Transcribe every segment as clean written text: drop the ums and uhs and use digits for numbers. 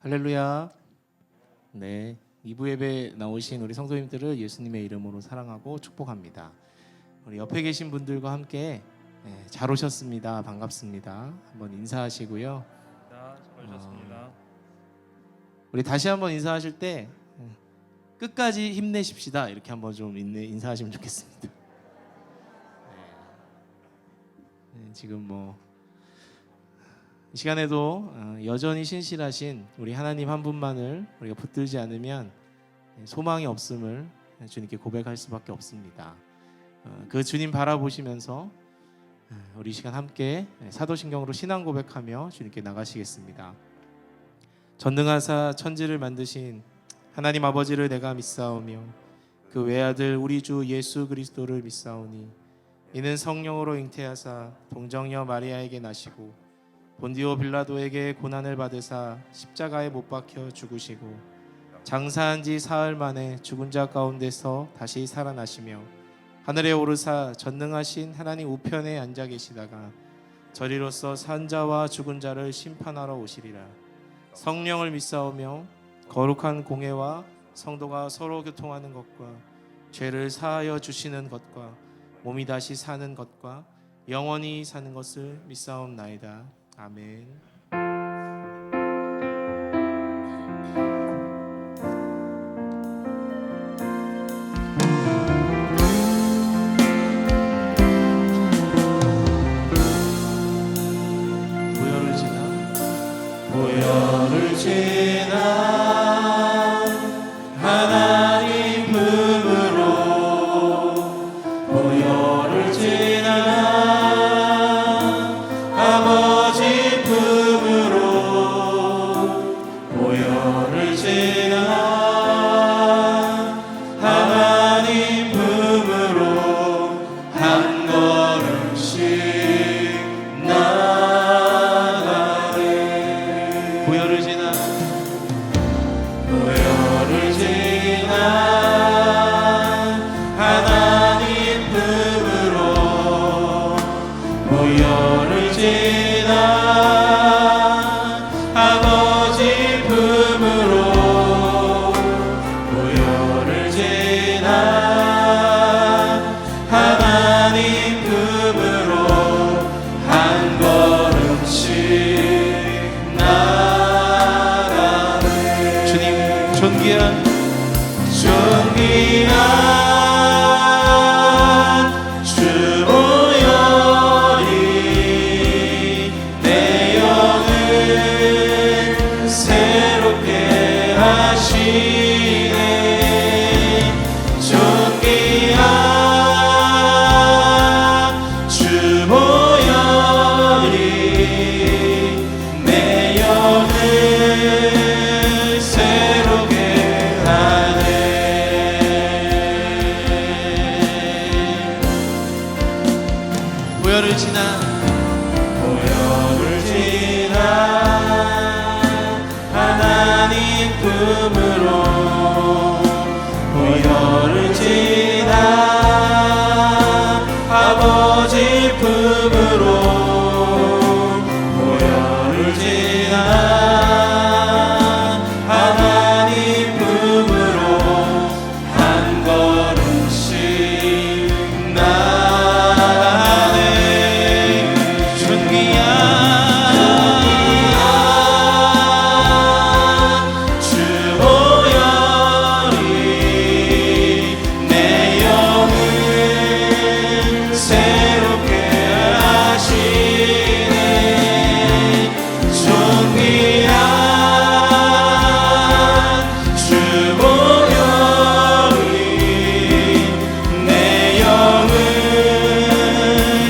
할렐루야. 네, 2부 예배 나오신 우리 성도님들을 예수님의 이름으로 사랑하고 축복합니다. 우리 옆에 계신 분들과 함께 잘 오셨습니다. 반갑습니다. 한번 인사하시고요. 잘 오셨습니다. 우리 다시 한번 인사하실 때 끝까지 힘내십시다. 이렇게 한번 좀 인사하시면 좋겠습니다. 지금 이 시간에도 여전히 신실하신 우리 하나님 한 분만을 우리가 붙들지 않으면 소망이 없음을 주님께 고백할 수밖에 없습니다. 그 주님 바라보시면서 우리 이 시간 함께 사도신경으로 신앙 고백하며 주님께 나가시겠습니다. 전능하사 천지를 만드신 하나님 아버지를 내가 믿사오며 그 외아들 우리 주 예수 그리스도를 믿사오니 이는 성령으로 잉태하사 동정녀 마리아에게 나시고 본디오 빌라도에게 고난을 받으사 십자가에 못 박혀 죽으시고 장사한 지 사흘 만에 죽은 자 가운데서 다시 살아나시며 하늘에 오르사 전능하신 하나님 우편에 앉아 계시다가 저리로서 산 자와 죽은 자를 심판하러 오시리라. 성령을 믿사오며 거룩한 공회와 성도가 서로 교통하는 것과 죄를 사하여 주시는 것과 몸이 다시 사는 것과 영원히 사는 것을 믿사옵나이다. 아멘. 보혈을 지나 하나님 품으로 보혈을 지나 아버지 품으로 보혈을 지나 하나님 품으로 한 걸음씩 나가네. 보혈을 지나 하나님 품으로 보혈을 지나 아버지 품으로 보혈을 지나 하나님 품으로 한 걸음씩 나가네. 주님 존귀한 주 보혈이 내 영을 새롭게 하시네. 존귀한 주 보혈이 내 영을 새롭게 하네. 보혈을 지나 하나님 품으로 보혈을 지나 아버지 품으로 보혈을 지나 하나님 품으로 한 걸음씩 나가네. 존귀한 주 보혈이 내 영을 새롭게 하시네. 존귀한 주 보혈이 내 영을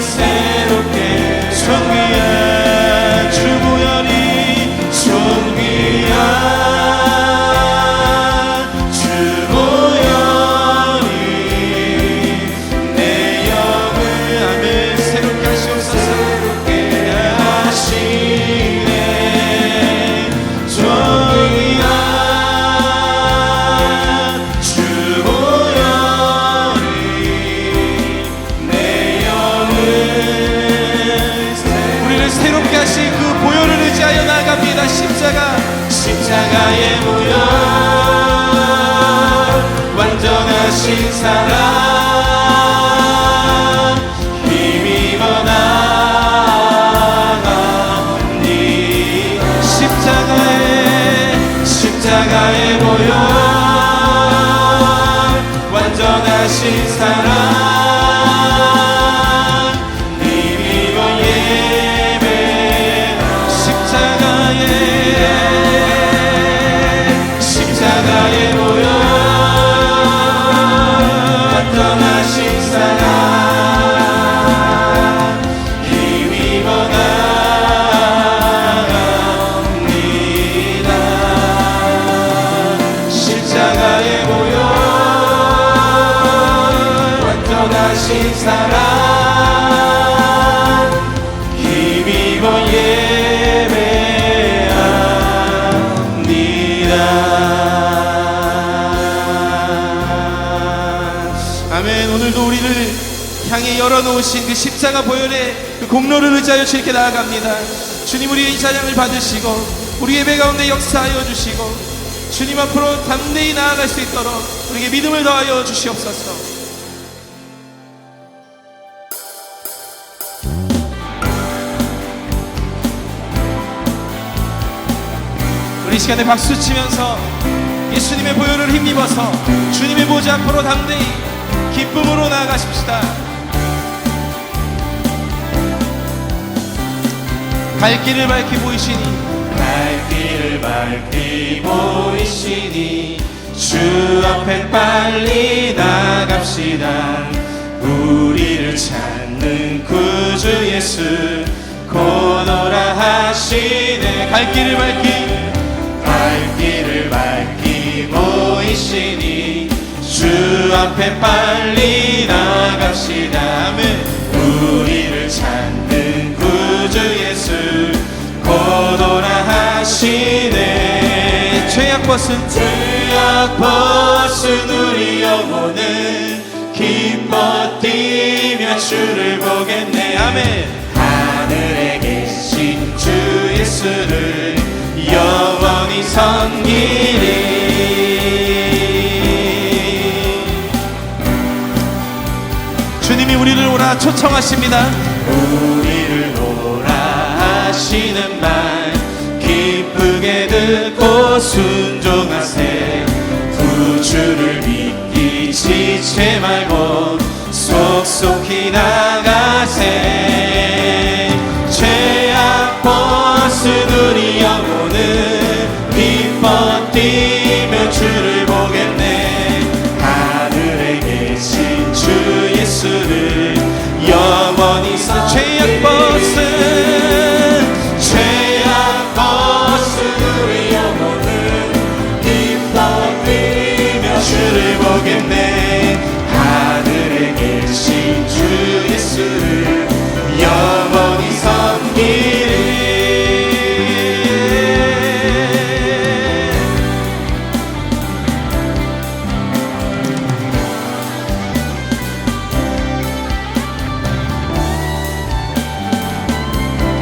새롭게. 존귀한 주 보혈이 존귀한 주 보혈이 내 영을 아멘 새롭게 하시옵소서. 새롭게 하시네. 존귀한 주 보혈이 내 영을 우리를 새롭게 하신 그 보혈을 의지하여 나아갑니다. 십자가 십자가의 보혈 완전하신 사랑 힘입어 나아가니 십자가의 보혈 완전하신 사랑 십자가의 보혈 완전하신 사랑 힘입어 나갑니다. 십자가의 보혈 완전하신 사랑 힘입어 아멘. 오늘도 우리를 향해 열어놓으신 그 십자가 보혈의 그 공로를 의지하여 주님께 나아갑니다. 주님, 우리의 이 찬양을 받으시고 우리 예배 가운데 역사하여 주시고 주님 앞으로 담대히 나아갈 수 있도록 우리에게 믿음을 더하여 주시옵소서. 우리 이 시간에 박수치면서 예수님의 보혈을 힘입어서 주님의 보좌 앞으로 담대히 기쁨으로 나아가십시다. 갈 길을 밝히 보이시니 주 앞에 빨리 나갑시다. 우리를 찾는 구주 예수 곧 오라 하시네. 갈 길을 밝히 보이시니 주 앞에 빨리 나갑시다. 아멘. 우리를 찾는 구주 예수 곧 오라 하시네. 죄악 벗은 우리 영혼은 기뻐 뛰며 주를 보겠네. 아멘. 하늘에 계신 주 예수를 영원히 섬기리. 주님이 우리를 오라 초청하십니다. 우리를 오라 하시는 말 기쁘게 듣고 순종하세. 구주를 믿기 지체 말고 속속히 나가세. 죄악 벗은 우리 영혼은 기뻐 뛰며 주를 보겠네. 하늘에 계신 주 예수를 영원히 죄악 벗은 우리 영혼은 기뻐 뛰며 주를 보겠네. 하늘에 계신 주 예수를 영원히 섬기리.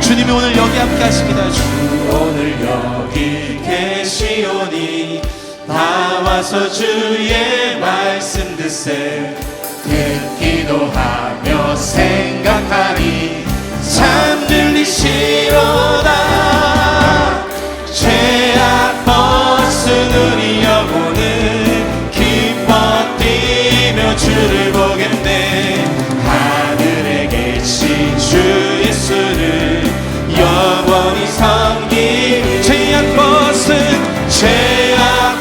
주님이 오늘 여기 함께 하십니다. 주 오늘 여기 계시오니 다 와서 주의 말씀 듣세. 듣기도 하며 생각하니 참 들리시로다. 죄악 벗은 우리 영혼은 기뻐 뛰며 주를 보겠네. 하늘에 계신 주 예수를 영원히 섬기리. 죄악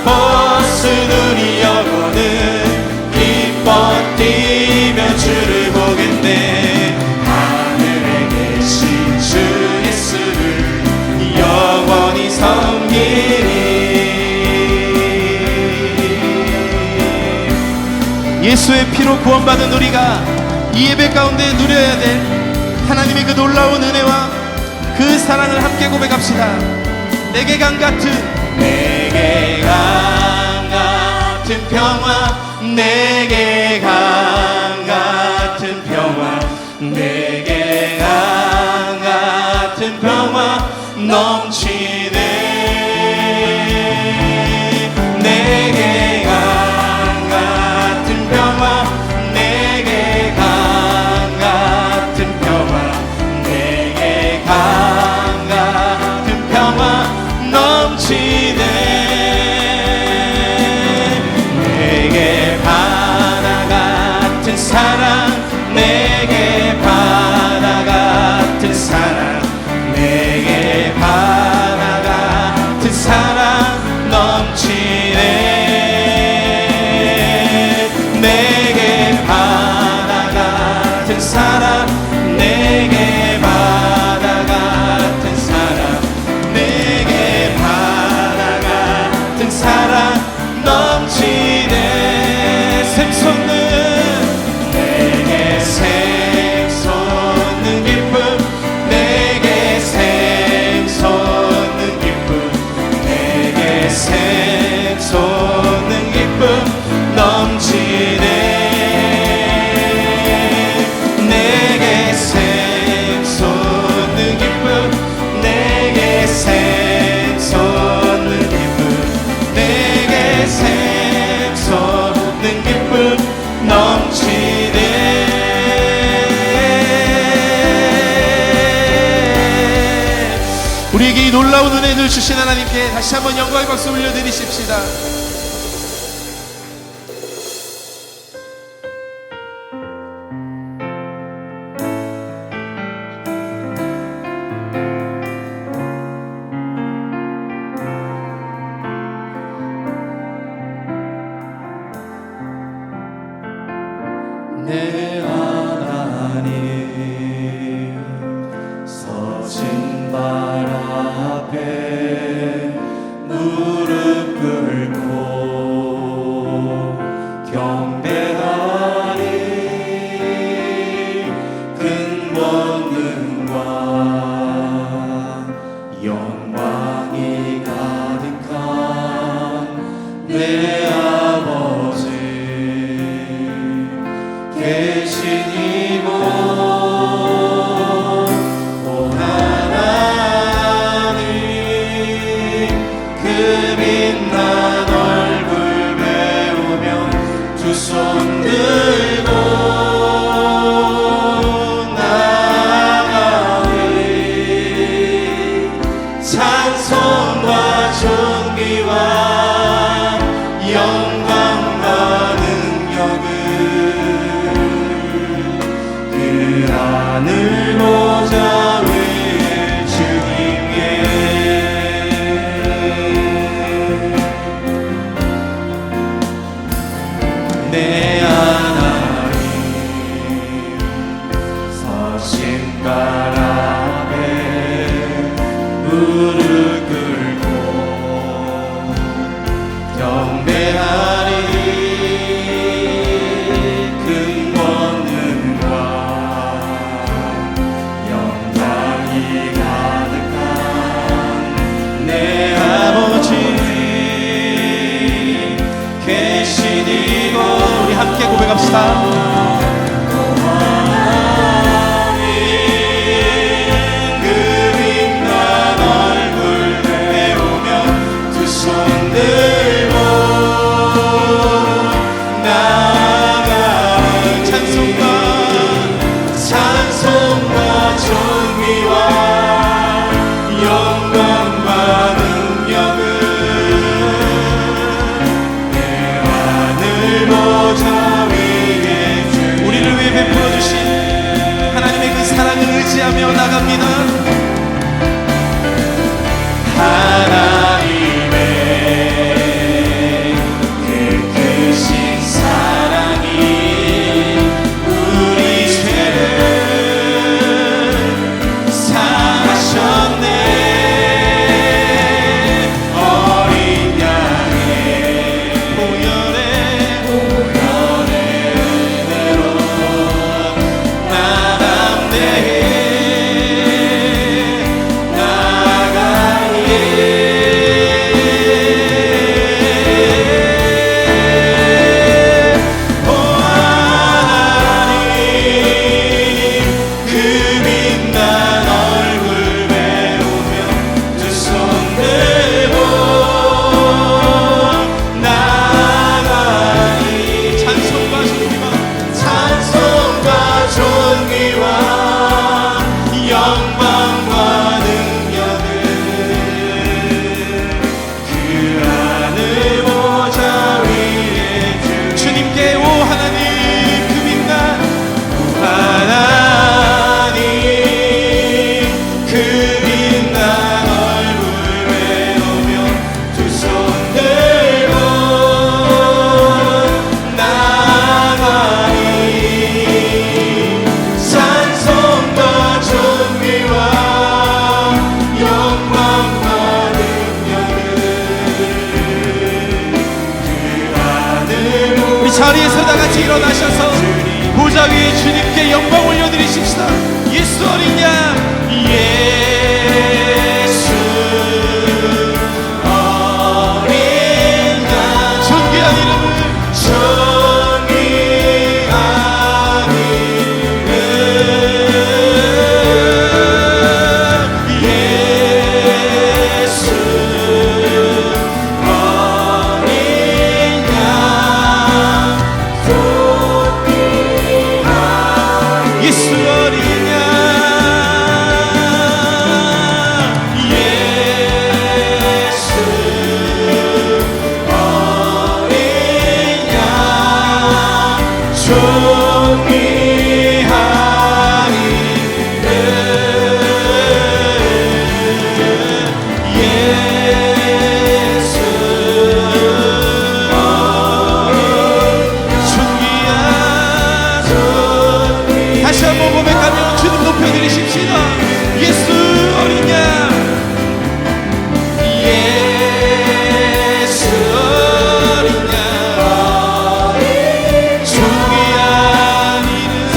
벗은 우리 영혼은 기뻐 뛰며 주를 보겠네. 하늘에 계신 주 예수를 영원히 섬기리. 예수의 피로 구원받은 우리가 이 예배 가운데 누려야 될 하나님의 그 놀라운 은혜와 그 사랑을 함께 고백합시다. 내게 강 같은 평화, 내게 강 같은 평화, 내게 강 같은 평화 넘치네. 우리에게 이 놀라운 은혜를 주신 하나님께 다시 한번 영광의 박수 올려드리십시다. 내 하나님 서신 발 앞에 무릎 꿇고 경배하리. 근본능과 영광이 가득한 내 아버지 계신 이곳 오 하나님 그 빛난 얼굴 배우며 두 손 들고 나아가리. 찬송과 존귀와 영광과 능력을 하늘 보좌 위에 주님께 내 하나님 서신 발 앞에 무릎 꿇고 경배하리. 우리 함께 고백합시다. 그 빛난 얼굴 배우며 두 손 들고 나아가리. 찬송과 존귀와 영광과 능력을 우리를 위해 베풀어 주신 하나님의 그 사랑을 의지하며 나갑니다. 하나님의 그 크신 사랑이 우리 죄를 사하셨네. 어린 양의 보혈에 자리에서 다 같이 일어나셔서 보좌 위에 주님께 영광 올려드리십시다. 예수 어린 양, 예수 어린 양, 존귀한 이름을 존귀한 이름 예수 어린 양 예수 어린 양 존귀한 이름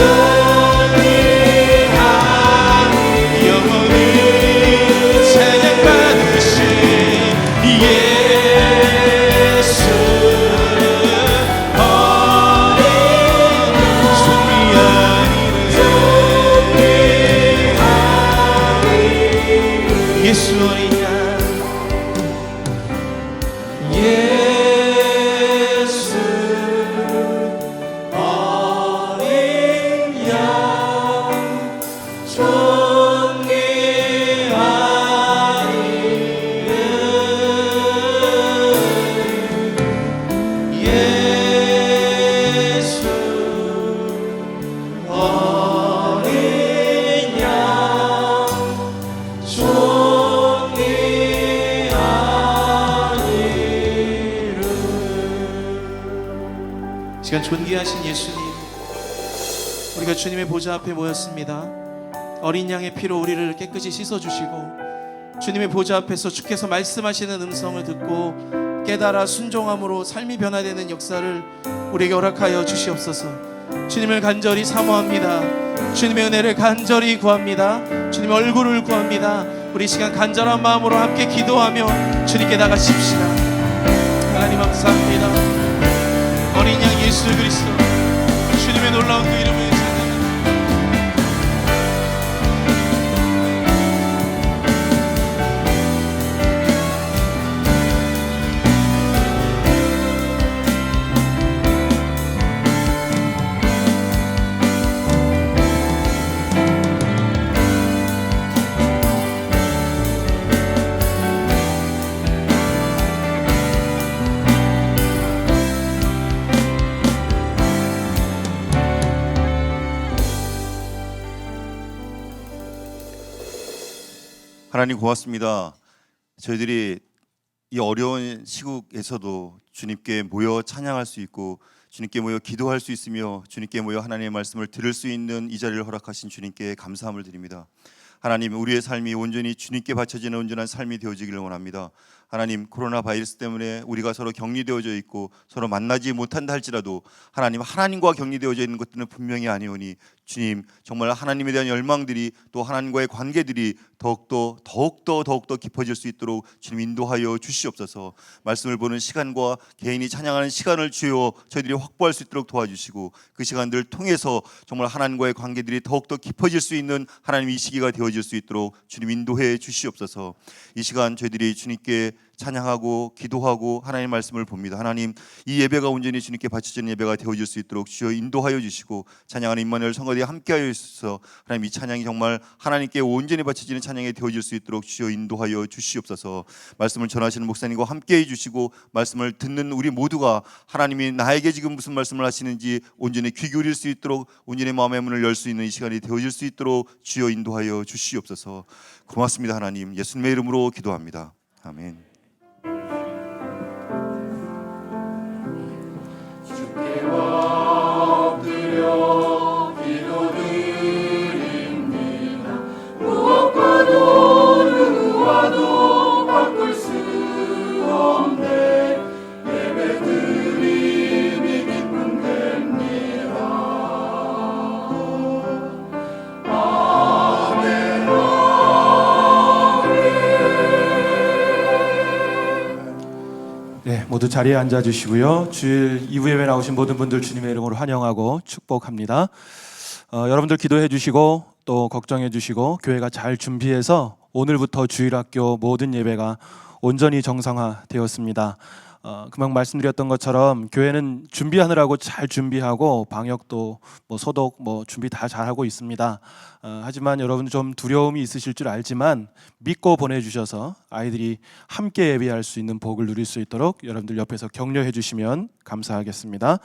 영원히 찬양받으신 예수 어린 존귀한 이름 예수 어린 양 예수 어린 양 존귀한 이름 예수 어린 양 시간 존귀하신 예수님, 우리가 주님의 보좌 앞에 모였습니다. 어린 양의 피로 우리를 깨끗이 씻어주시고 주님의 보좌 앞에서 주께서 말씀하시는 음성을 듣고 깨달아 순종함으로 삶이 변화되는 역사를 우리에게 허락하여 주시옵소서. 주님을 간절히 사모합니다. 주님의 은혜를 간절히 구합니다. 주님의 얼굴을 구합니다. 우리 시간 간절한 마음으로 함께 기도하며 주님께 나가십시다. 하나님 감사합니다. 어린 양 예수 그리스도 주님의 놀라운 그 이름을 찬양합니다. 하나님 고맙습니다. 저희들이 이 어려운 시국에서도 주님께 모여 찬양할 수 있고 주님께 모여 기도할 수 있으며 주님께 모여 하나님의 말씀을 들을 수 있는 이 자리를 허락하신 주님께 감사함을 드립니다. 하나님, 우리의 삶이 온전히 주님께 바쳐지는 온전한 삶이 되어지기를 원합니다. 하나님, 코로나 바이러스 때문에 우리가 서로 격리되어져 있고 서로 만나지 못한다 할지라도 하나님과 격리되어져 있는 것들은 분명히 아니오니 주님, 정말 하나님에 대한 열망들이 또 하나님과의 관계들이 더욱더 깊어질 수 있도록 주님 인도하여 주시옵소서. 말씀을 보는 시간과 개인이 찬양하는 시간을 주여 저희들이 확보할 수 있도록 도와주시고 그 시간들을 통해서 정말 하나님과의 관계들이 더욱더 깊어질 수 있는 하나님 이 시기가 되어질 수 있도록 주님 인도해 주시옵소서. 이 시간 저희들이 주님께 찬양하고 기도하고 하나님의 말씀을 봅니다. 하나님, 이 예배가 온전히 주님께 바쳐지는 예배가 되어질 수 있도록 주여 인도하여 주시고 찬양하는 임마누엘 성가대에 함께하여 주셔서 하나님 이 찬양이 정말 하나님께 온전히 바쳐지는 찬양이 되어질 수 있도록 주여 인도하여 주시옵소서. 말씀을 전하시는 목사님과 함께해 주시고 말씀을 듣는 우리 모두가 하나님이 나에게 지금 무슨 말씀을 하시는지 온전히 귀 기울일 수 있도록 온전히 마음의 문을 열 수 있는 이 시간이 되어질 수 있도록 주여 인도하여 주시옵소서. 고맙습니다. 하나님, 예수님의 이름으로 기도합니다. 아멘. 네, 모두 자리에 앉아주시고요. 주일 2부 예배 나오신 모든 분들 주님의 이름으로 환영하고 축복합니다. 여러분들 기도해 주시고 또 걱정해 주시고 교회가 잘 준비해서 오늘부터 주일학교 모든 예배가 온전히 정상화되었습니다. 금방 말씀드렸던 것처럼 교회는 준비하느라고 잘 준비하고 방역도 소독 준비 다 잘하고 있습니다. 하지만 여러분 좀 두려움이 있으실 줄 알지만 믿고 보내주셔서 아이들이 함께 예배할 수 있는 복을 누릴 수 있도록 여러분들 옆에서 격려해 주시면 감사하겠습니다.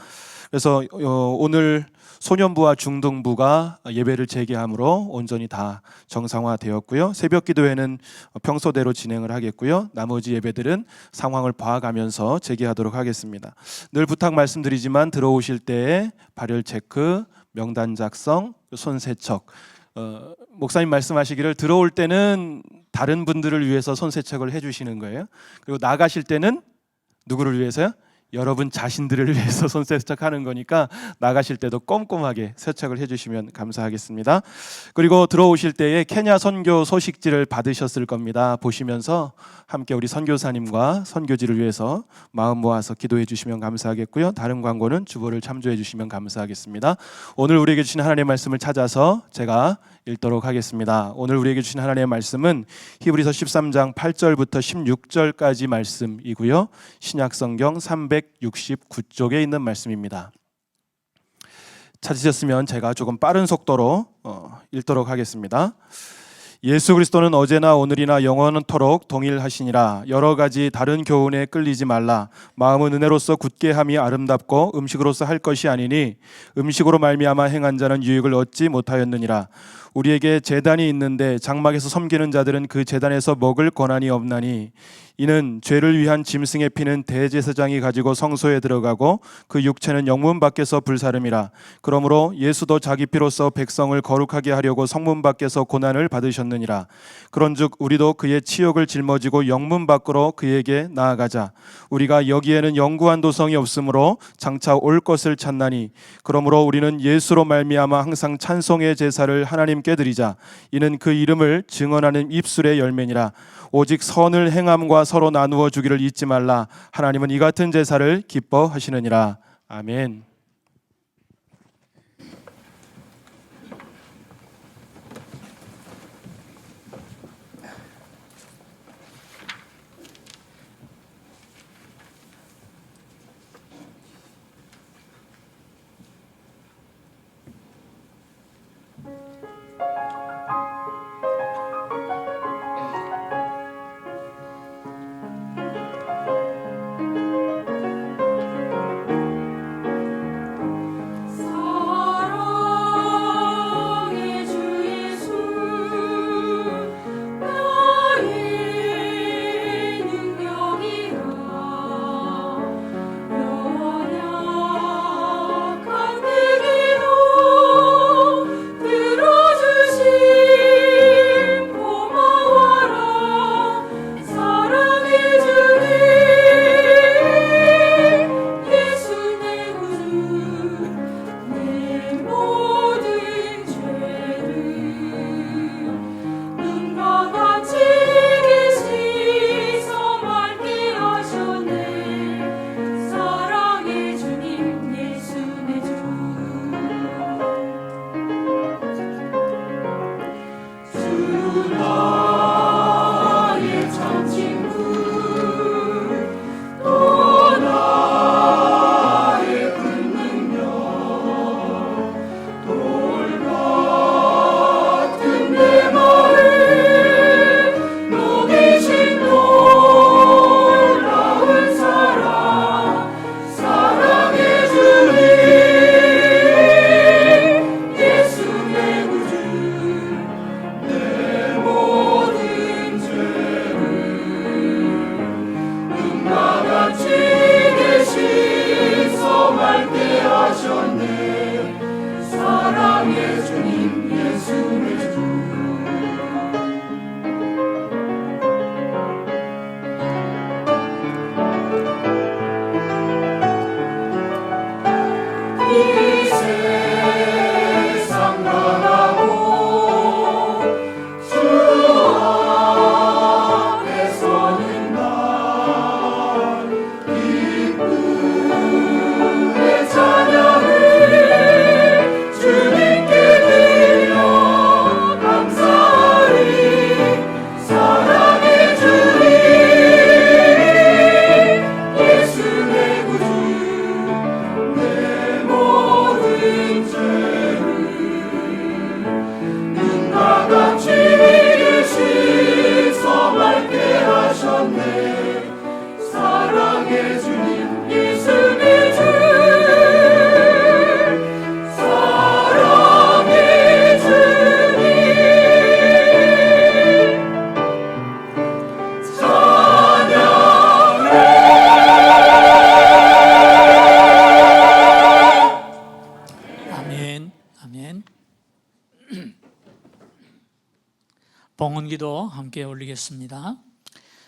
그래서 오늘 소년부와 중등부가 예배를 재개함으로 온전히 다 정상화되었고요. 새벽 기도회는 평소대로 진행을 하겠고요. 나머지 예배들은 상황을 봐가면서 재개하도록 하겠습니다. 늘 부탁 말씀드리지만 들어오실 때 발열 체크, 명단 작성, 손 세척. 목사님 말씀하시기를 들어올 때는 다른 분들을 위해서 손 세척을 해주시는 거예요. 그리고 나가실 때는 누구를 위해서요? 여러분 자신들을 위해서 손 세척하는 거니까 나가실 때도 꼼꼼하게 세척을 해주시면 감사하겠습니다. 그리고 들어오실 때에 케냐 선교 소식지를 받으셨을 겁니다. 보시면서 함께 우리 선교사님과 선교지를 위해서 마음 모아서 기도해 주시면 감사하겠고요. 다른 광고는 주보를 참조해 주시면 감사하겠습니다. 오늘 우리에게 주신 하나님의 말씀을 찾아서 제가 읽도록 하겠습니다. 오늘 우리에게 주신 하나님의 말씀은 히브리서 13장 8절부터 16절까지 말씀이고요. 신약성경 369쪽에 있는 말씀입니다. 찾으셨으면 제가 조금 빠른 속도로 읽도록 하겠습니다. 예수 그리스도는 어제나 오늘이나 영원토록 동일하시니라. 여러 가지 다른 교훈에 끌리지 말라. 마음은 은혜로서 굳게 함이 아름답고 음식으로서 할 것이 아니니 음식으로 말미암아 행한 자는 유익을 얻지 못하였느니라. 우리에게 제단이 있는데 장막에서 섬기는 자들은 그 제단에서 먹을 권한이 없나니 이는 죄를 위한 짐승의 피는 대제사장이 가지고 성소에 들어가고 그 육체는 영문 밖에서 불사름이라. 그러므로 예수도 자기 피로써 백성을 거룩하게 하려고 성문 밖에서 고난을 받으셨느니라. 그런즉 우리도 그의 치욕을 짊어지고 영문 밖으로 그에게 나아가자. 우리가 여기에는 영구한 도성이 없으므로 장차 올 것을 찾나니 그러므로 우리는 예수로 말미암아 항상 찬송의 제사를 하나님께 드리자. 이는 그 이름을 증언하는 입술의 열매니라. 오직 선을 행함과 서로 나누어 주기를 잊지 말라. 하나님은 이 같은 제사를 기뻐하시느니라. 아멘. 기도 함께 올리겠습니다.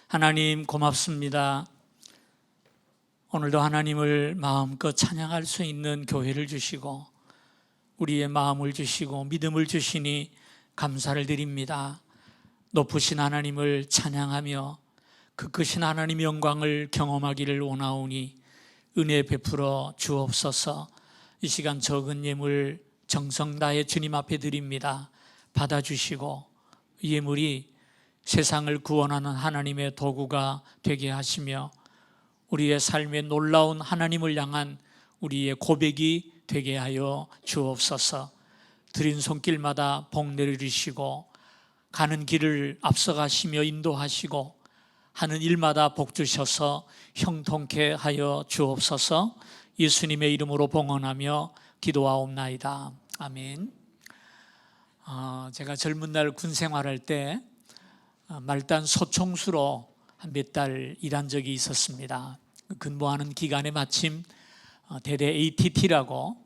하나님 고맙습니다. 오늘도 하나님을 마음껏 찬양할 수 있는 교회를 주시고 우리의 마음을 주시고 믿음을 주시니 감사를 드립니다. 높으신 하나님을 찬양하며 그 크신 하나님의 영광을 경험하기를 원하오니 은혜 베풀어 주옵소서. 이 시간 적은 예물 정성 다해 주님 앞에 드립니다. 받아주시고 이 예물이 세상을 구원하는 하나님의 도구가 되게 하시며 우리의 삶에 놀라운 하나님을 향한 우리의 고백이 되게 하여 주옵소서. 드린 손길마다 복 내리시고 가는 길을 앞서가시며 인도하시고 하는 일마다 복 주셔서 형통케 하여 주옵소서. 예수님의 이름으로 봉헌하며 기도하옵나이다. 아멘. 제가 젊은 날 군 생활할 때 말단 소총수로 한 몇 달 일한 적이 있었습니다. 근무하는 기간에 마침 대대 ATT라고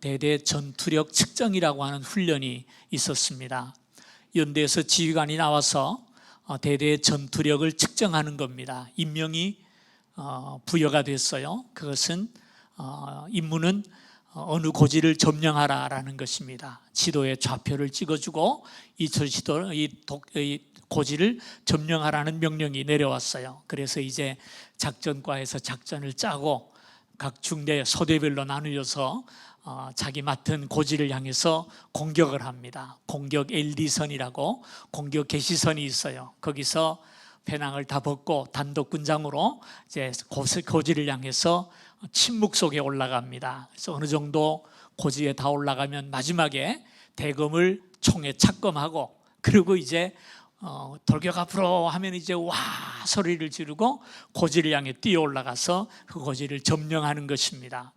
대대 전투력 측정이라고 하는 훈련이 있었습니다. 연대에서 지휘관이 나와서 대대의 전투력을 측정하는 겁니다. 임명이 부여가 됐어요. 그것은 임무는 어느 고지를 점령하라라는 것입니다. 지도에 좌표를 찍어주고 이 고지를 점령하라는 명령이 내려왔어요. 그래서 이제 작전과에서 작전을 짜고 각 중대 소대별로 나누어서 자기 맡은 고지를 향해서 공격을 합니다. 공격 LD선이라고 공격 개시선이 있어요. 거기서 배낭을 다 벗고 단독군장으로 이제 고지를 향해서 침묵 속에 올라갑니다. 그래서 어느 정도 고지에 다 올라가면 마지막에 대검을 총에 착검하고 그리고 이제 돌격 앞으로 하면 이제 와 소리를 지르고 고지를 향해 뛰어 올라가서 그 고지를 점령하는 것입니다.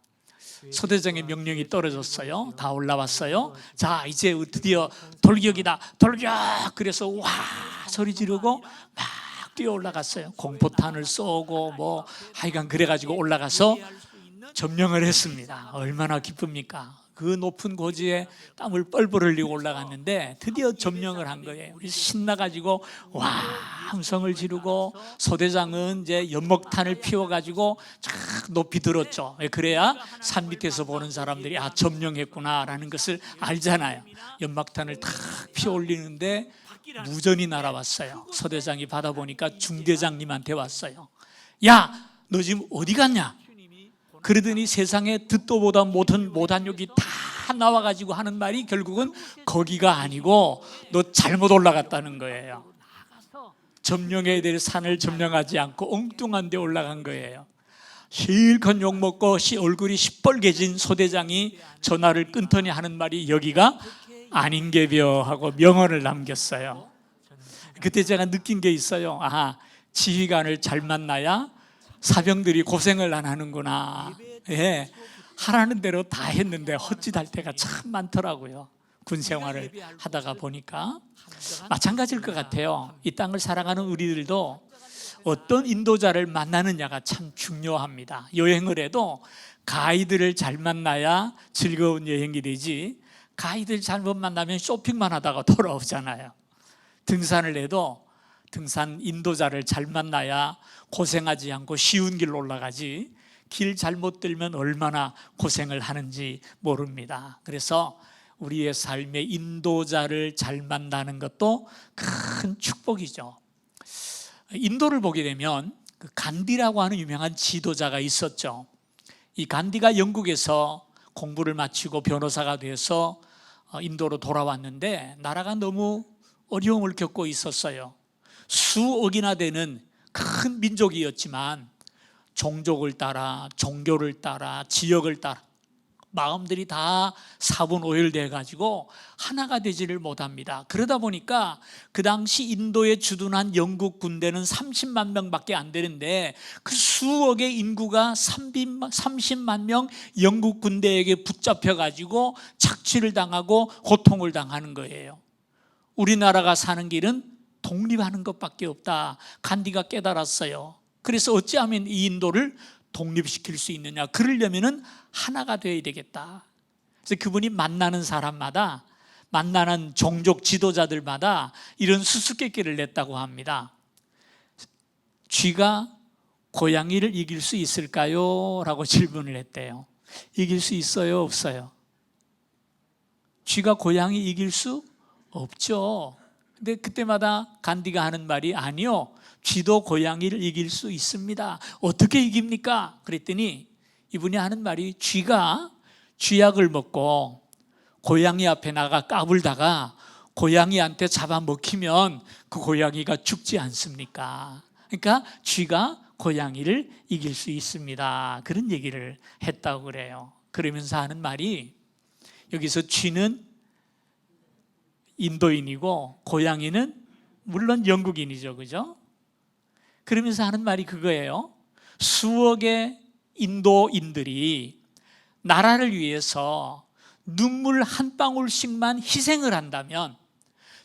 소대장의 명령이 떨어졌어요. 다 올라왔어요. 자 이제 드디어 돌격이다. 돌격! 그래서 와 소리 지르고 막 뛰어 올라갔어요. 공포탄을 쏘고 뭐 하여간 그래가지고 올라가서 점령을 했습니다. 얼마나 기쁩니까? 그 높은 고지에 땀을 뻘뻘 흘리고 올라갔는데 드디어 점령을 한 거예요. 우리 신나가지고 와 함성을 지르고 소대장은 이제 연목탄을 피워가지고 쫙 높이 들었죠. 그래야 산 밑에서 보는 사람들이 아 점령했구나라는 것을 알잖아요. 연막탄을 탁 피워 올리는데 무전이 날아왔어요. 소대장이 받아보니까 중대장님한테 왔어요. 야, 너 지금 어디 갔냐? 그러더니 세상에 듣도 보다 못한 욕이 다 나와가지고 하는 말이 결국은 거기가 아니고 너 잘못 올라갔다는 거예요. 점령해야 될 산을 점령하지 않고 엉뚱한 데 올라간 거예요. 실컷 욕먹고 얼굴이 시뻘개진 소대장이 전화를 끊더니 하는 말이 여기가 아닌게벼 하고 명언을 남겼어요. 그때 제가 느낀 게 있어요. 아, 지휘관을 잘 만나야 사병들이 고생을 안 하는구나. 예, 하라는 대로 다 했는데 헛짓할 때가 참 많더라고요. 군 생활을 하다가 보니까 마찬가지일 것 같아요. 이 땅을 살아가는 우리들도 어떤 인도자를 만나느냐가 참 중요합니다. 여행을 해도 가이드를 잘 만나야 즐거운 여행이 되지 가이드를 잘못 만나면 쇼핑만 하다가 돌아오잖아요. 등산을 해도 등산 인도자를 잘 만나야 고생하지 않고 쉬운 길로 올라가지 길 잘못 들면 얼마나 고생을 하는지 모릅니다. 그래서 우리의 삶의 인도자를 잘 만나는 것도 큰 축복이죠. 인도를 보게 되면 그 간디라고 하는 유명한 지도자가 있었죠. 이 간디가 영국에서 공부를 마치고 변호사가 돼서 인도로 돌아왔는데 나라가 너무 어려움을 겪고 있었어요. 수억이나 되는 큰 민족이었지만 종족을 따라 종교를 따라 지역을 따라 마음들이 다 사분오열돼 가지고 하나가 되지를 못합니다. 그러다 보니까 그 당시 인도에 주둔한 영국 군대는 30만 명밖에 안 되는데 그 수억의 인구가 30만 명 영국 군대에게 붙잡혀 가지고 착취를 당하고 고통을 당하는 거예요. 우리나라가 사는 길은 독립하는 것밖에 없다. 간디가 깨달았어요. 그래서 어찌하면 이 인도를 독립시킬 수 있느냐? 그러려면은 하나가 되어야 되겠다. 그래서 그분이 만나는 사람마다 만나는 종족 지도자들마다 이런 수수께끼를 냈다고 합니다. 쥐가 고양이를 이길 수 있을까요? 라고 질문을 했대요. 이길 수 있어요? 없어요? 쥐가 고양이 이길 수 없죠. 근데 그때마다 간디가 하는 말이 아니요, 쥐도 고양이를 이길 수 있습니다. 어떻게 이깁니까? 그랬더니 이분이 하는 말이, 쥐가 쥐약을 먹고 고양이 앞에 나가 까불다가 고양이한테 잡아먹히면 그 고양이가 죽지 않습니까? 그러니까 쥐가 고양이를 이길 수 있습니다. 그런 얘기를 했다고 그래요. 그러면서 하는 말이, 여기서 쥐는 인도인이고 고양이는 물론 영국인이죠, 그죠? 그러면서 하는 말이 그거예요. 수억의 인도인들이 나라를 위해서 눈물 한 방울씩만 희생을 한다면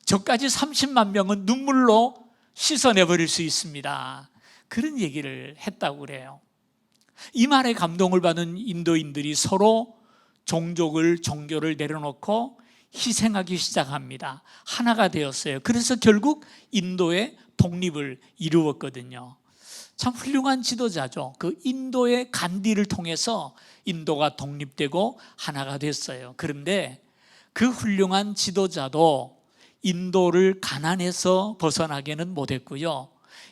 저까지 30만 명은 눈물로 씻어내버릴 수 있습니다. 그런 얘기를 했다고 그래요. 이 말에 감동을 받은 인도인들이 서로 종교를 내려놓고 희생하기 시작합니다. 하나가 되었어요. 그래서 결국 인도의 독립을 이루었거든요. 참 훌륭한 지도자죠. 그 인도의 간디를 통해서 인도가 독립되고 하나가 됐어요. 그런데 그 훌륭한 지도자도 인도를 가난에서 벗어나게는 못했고요,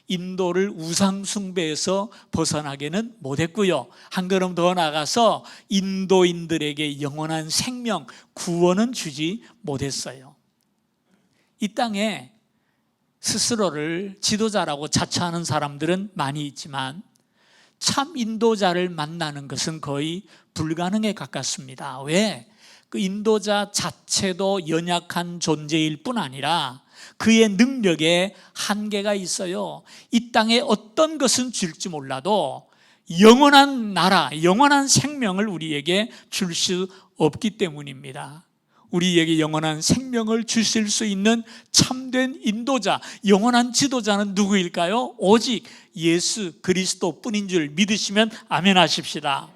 인도를 우상숭배에서 벗어나게는 못했고요, 한 걸음 더 나가서 인도인들에게 영원한 생명, 구원은 주지 못했어요. 이 땅에 스스로를 지도자라고 자처하는 사람들은 많이 있지만 참 인도자를 만나는 것은 거의 불가능에 가깝습니다. 왜? 그 인도자 자체도 연약한 존재일 뿐 아니라 그의 능력에 한계가 있어요. 이 땅에 어떤 것은 줄지 몰라도 영원한 나라, 영원한 생명을 우리에게 줄 수 없기 때문입니다. 우리에게 영원한 생명을 주실 수 있는 참된 인도자, 영원한 지도자는 누구일까요? 오직 예수 그리스도 뿐인 줄 믿으시면 아멘 하십시다.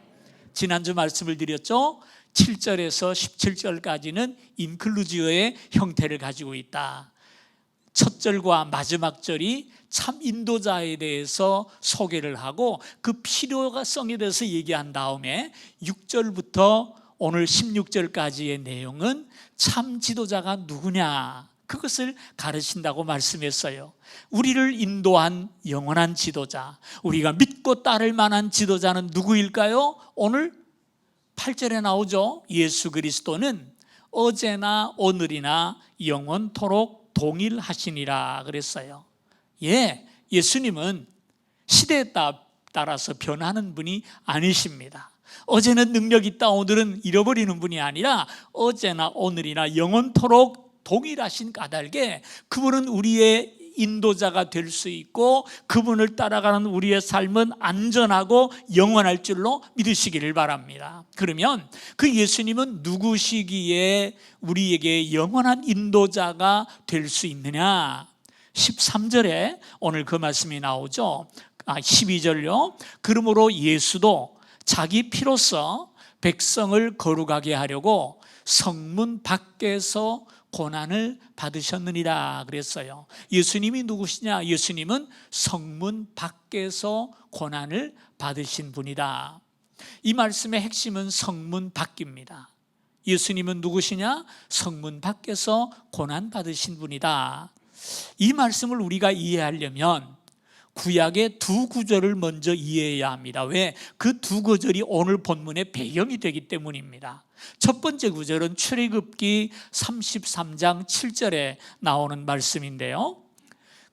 지난주 말씀을 드렸죠. 7절에서 17절까지는 인클루지어의 형태를 가지고 있다. 첫 절과 마지막 절이 참 인도자에 대해서 소개를 하고 그 필요성에 대해서 얘기한 다음에 6절부터 오늘 16절까지의 내용은 참 지도자가 누구냐, 그것을 가르친다고 말씀했어요. 우리를 인도한 영원한 지도자, 우리가 믿고 따를 만한 지도자는 누구일까요? 오늘 8절에 나오죠. 예수 그리스도는 어제나 오늘이나 영원토록 동일하시니라 그랬어요. 예수님은 시대에 따라서 변하는 분이 아니십니다. 어제는 능력 있다 오늘은 잃어버리는 분이 아니라 어제나 오늘이나 영원토록 동일하신 까닭에 그분은 우리의 인도자가 될 수 있고 그분을 따라가는 우리의 삶은 안전하고 영원할 줄로 믿으시기를 바랍니다. 그러면 그 예수님은 누구시기에 우리에게 영원한 인도자가 될 수 있느냐? 13절에 오늘 그 말씀이 나오죠. 12절요. 그러므로 예수도 자기 피로써 백성을 거룩하게 하려고 성문 밖에서 고난을 받으셨느니라 그랬어요. 예수님이 누구시냐? 예수님은 성문 밖에서 고난을 받으신 분이다. 이 말씀의 핵심은 성문 밖입니다. 예수님은 누구시냐? 성문 밖에서 고난 받으신 분이다. 이 말씀을 우리가 이해하려면 구약의 두 구절을 먼저 이해해야 합니다. 왜? 그 두 구절이 오늘 본문의 배경이 되기 때문입니다. 첫 번째 구절은 출애굽기 33장 7절에 나오는 말씀인데요,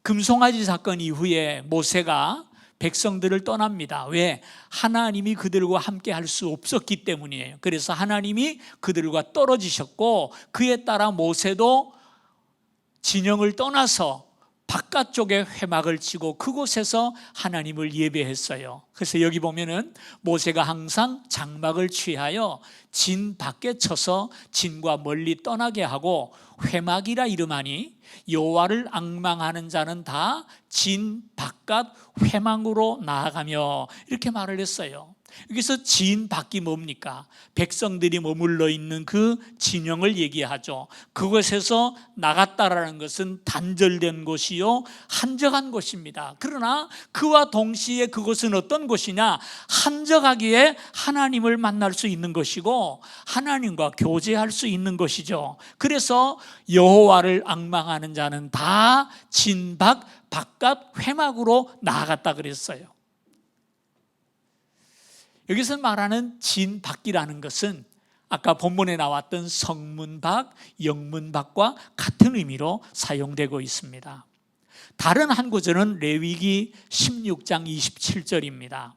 금송아지 사건 이후에 모세가 백성들을 떠납니다. 왜? 하나님이 그들과 함께 할 수 없었기 때문이에요. 그래서 하나님이 그들과 떨어지셨고 그에 따라 모세도 진영을 떠나서 바깥쪽에 회막을 치고 그곳에서 하나님을 예배했어요. 그래서 여기 보면은 모세가 항상 장막을 취하여 진 밖에 쳐서 진과 멀리 떠나게 하고 회막이라 이름하니 여호와를 앙망하는 자는 다 진 바깥 회막으로 나아가며 이렇게 말을 했어요. 여기서 진 밖이 뭡니까? 백성들이 머물러 있는 그 진영을 얘기하죠. 그곳에서 나갔다라는 것은 단절된 곳이요 한적한 곳입니다. 그러나 그와 동시에 그곳은 어떤 곳이냐? 한적하기에 하나님을 만날 수 있는 것이고 하나님과 교제할 수 있는 것이죠. 그래서 여호와를 앙망하는 자는 다 진밖 바깥 회막으로 나아갔다 그랬어요. 여기서 말하는 진밖이라는 것은 아까 본문에 나왔던 성문밖, 영문밖과 같은 의미로 사용되고 있습니다. 다른 한 구절은 레위기 16장 27절입니다.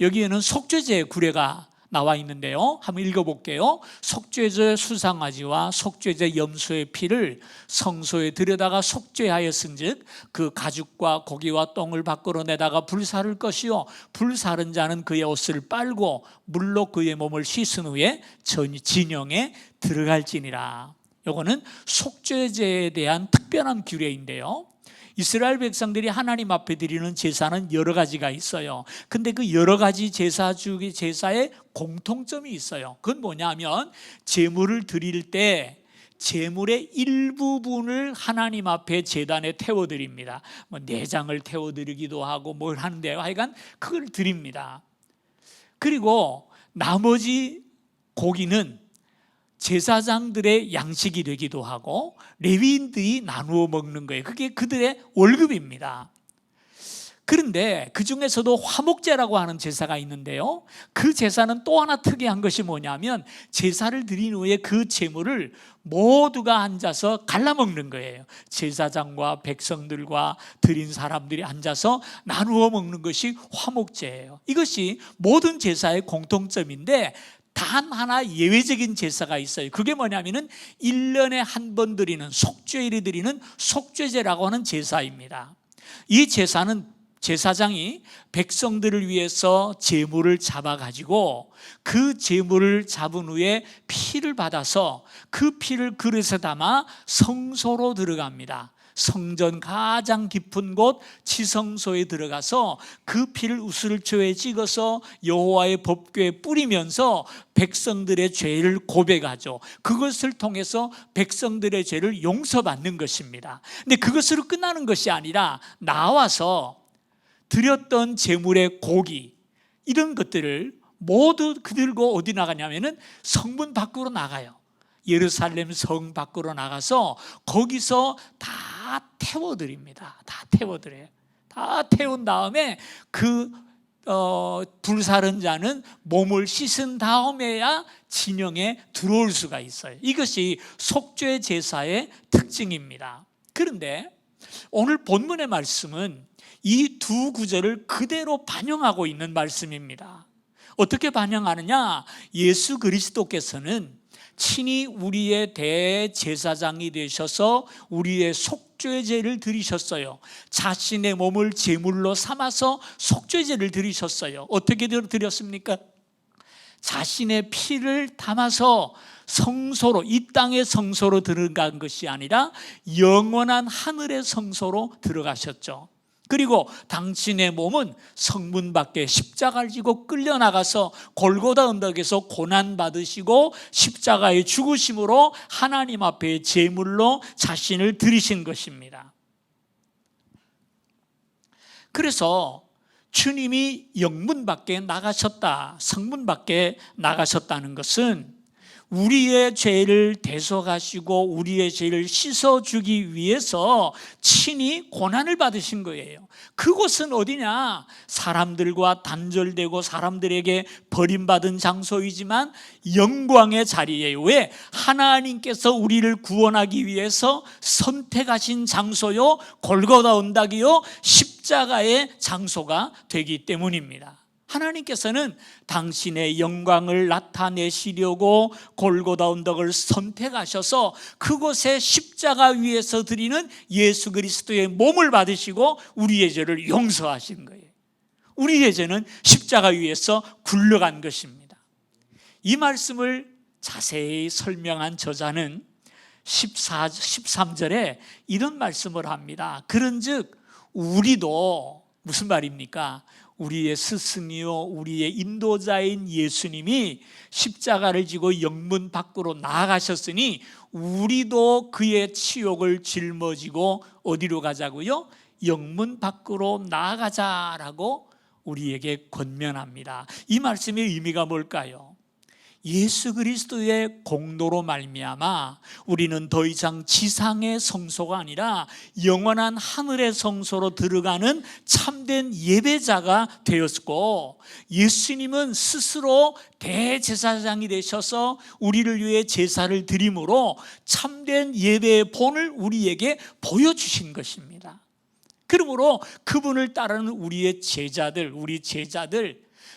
여기에는 속죄제의 구례가 나와 있는데요, 한번 읽어볼게요. 속죄제 수상아지와 속죄제 염소의 피를 성소에 들여다가 속죄하였은즉 그 가죽과 고기와 똥을 밖으로 내다가 불사를 것이요 불사른 자는 그의 옷을 빨고 물로 그의 몸을 씻은 후에 진영에 들어갈지니라. 이거는 속죄제에 대한 특별한 규례인데요, 이스라엘 백성들이 하나님 앞에 드리는 제사는 여러 가지가 있어요. 근데 그 여러 가지 제사의 공통점이 있어요. 그건 뭐냐면 제물을 드릴 때 제물의 일부분을 하나님 앞에 제단에 태워드립니다. 뭐 내장을 태워드리기도 하고 뭘 하는데요, 하여간 그걸 드립니다. 그리고 나머지 고기는 제사장들의 양식이 되기도 하고 레위인들이 나누어 먹는 거예요. 그게 그들의 월급입니다. 그런데 그 중에서도 화목제라고 하는 제사가 있는데요, 그 제사는 또 하나 특이한 것이 뭐냐면 제사를 드린 후에 그 제물을 모두가 앉아서 갈라먹는 거예요. 제사장과 백성들과 드린 사람들이 앉아서 나누어 먹는 것이 화목제예요. 이것이 모든 제사의 공통점인데 단 하나 예외적인 제사가 있어요. 그게 뭐냐면은 1년에 한 번 드리는 속죄일에 드리는 속죄제라고 하는 제사입니다. 이 제사는 제사장이 백성들을 위해서 제물을 잡아가지고 그 제물을 잡은 후에 피를 받아서 그 피를 그릇에 담아 성소로 들어갑니다. 성전 가장 깊은 곳 지성소에 들어가서 그 피를 우슬초에 찍어서 여호와의 법궤에 뿌리면서 백성들의 죄를 고백하죠. 그것을 통해서 백성들의 죄를 용서받는 것입니다. 근데 그것으로 끝나는 것이 아니라 나와서 드렸던 제물의 고기 이런 것들을 모두 들고 어디 나가냐면은 성문 밖으로 나가요. 예루살렘 성 밖으로 나가서 거기서 다 태워드립니다. 다 태워드려요. 다 태운 다음에 그 불사른 자는 몸을 씻은 다음에야 진영에 들어올 수가 있어요. 이것이 속죄 제사의 특징입니다. 그런데 오늘 본문의 말씀은 이 두 구절을 그대로 반영하고 있는 말씀입니다. 어떻게 반영하느냐? 예수 그리스도께서는 친히 우리의 대제사장이 되셔서 우리의 속죄제를 드리셨어요. 자신의 몸을 제물로 삼아서 속죄제를 드리셨어요. 어떻게 드렸습니까? 자신의 피를 담아서 성소로, 이 땅의 성소로 들어간 것이 아니라 영원한 하늘의 성소로 들어가셨죠. 그리고 당신의 몸은 성문 밖에 십자가를 지고 끌려나가서 골고다 언덕에서 고난받으시고 십자가의 죽으심으로 하나님 앞에 제물로 자신을 드리신 것입니다. 그래서 주님이 영문 밖에 나가셨다, 성문 밖에 나가셨다는 것은 우리의 죄를 대속하시고 우리의 죄를 씻어주기 위해서 친히 고난을 받으신 거예요. 그곳은 어디냐? 사람들과 단절되고 사람들에게 버림받은 장소이지만 영광의 자리예요. 왜? 하나님께서 우리를 구원하기 위해서 선택하신 장소요, 골고다 언덕이요, 십자가의 장소가 되기 때문입니다. 하나님께서는 당신의 영광을 나타내시려고 골고다 언덕을 선택하셔서 그곳에 십자가 위에서 드리는 예수 그리스도의 몸을 받으시고 우리의 죄를 용서하신 거예요. 우리의 죄는 십자가 위에서 굴러간 것입니다. 이 말씀을 자세히 설명한 저자는 13절에 이런 말씀을 합니다. 그런즉 우리도, 무슨 말입니까? 우리의 스승이요 우리의 인도자인 예수님이 십자가를 지고 영문 밖으로 나아가셨으니 우리도 그의 치욕을 짊어지고 어디로 가자고요? 영문 밖으로 나아가자라고 우리에게 권면합니다. 이 말씀의 의미가 뭘까요? 예수 그리스도의 공로로 말미암아 우리는 더 이상 지상의 성소가 아니라 영원한 하늘의 성소로 들어가는 참된 예배자가 되었고, 예수님은 스스로 대제사장이 되셔서 우리를 위해 제사를 드림으로 참된 예배의 본을 우리에게 보여주신 것입니다. 그러므로 그분을 따르는 우리 제자들,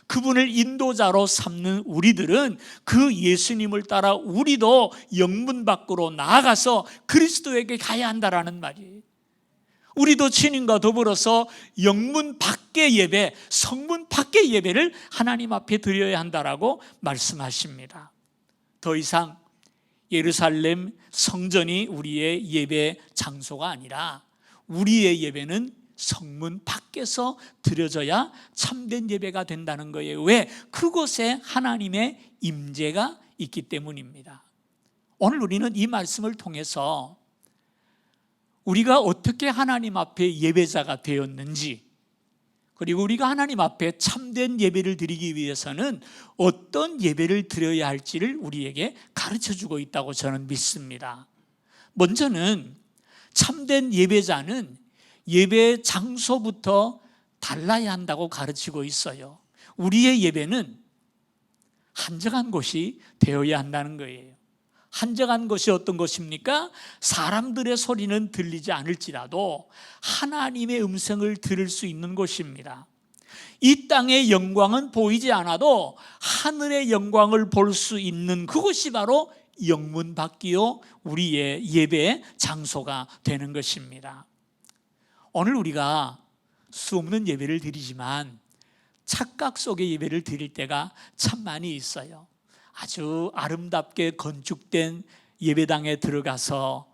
그분을 인도자로 삼는 우리들은 그 예수님을 따라 우리도 영문 밖으로 나아가서 그리스도에게 가야 한다라는 말이에요. 우리도 주님과 더불어서 영문 밖의 예배, 성문 밖의 예배를 하나님 앞에 드려야 한다라고 말씀하십니다. 더 이상 예루살렘 성전이 우리의 예배 장소가 아니라 우리의 예배는 성문 밖에서 드려져야 참된 예배가 된다는 거예요. 왜? 그곳에 하나님의 임재가 있기 때문입니다. 오늘 우리는 이 말씀을 통해서 우리가 어떻게 하나님 앞에 예배자가 되었는지, 그리고 우리가 하나님 앞에 참된 예배를 드리기 위해서는 어떤 예배를 드려야 할지를 우리에게 가르쳐주고 있다고 저는 믿습니다. 먼저는 참된 예배자는 예배 장소부터 달라야 한다고 가르치고 있어요. 우리의 예배는 한적한 곳이 되어야 한다는 거예요. 한적한 것이 어떤 것입니까? 사람들의 소리는 들리지 않을지라도 하나님의 음성을 들을 수 있는 곳입니다. 이 땅의 영광은 보이지 않아도 하늘의 영광을 볼 수 있는 그곳이 바로 영문 밖이요 우리의 예배 장소가 되는 것입니다. 오늘 우리가 수없는 예배를 드리지만 착각 속의 예배를 드릴 때가 참 많이 있어요. 아주 아름답게 건축된 예배당에 들어가서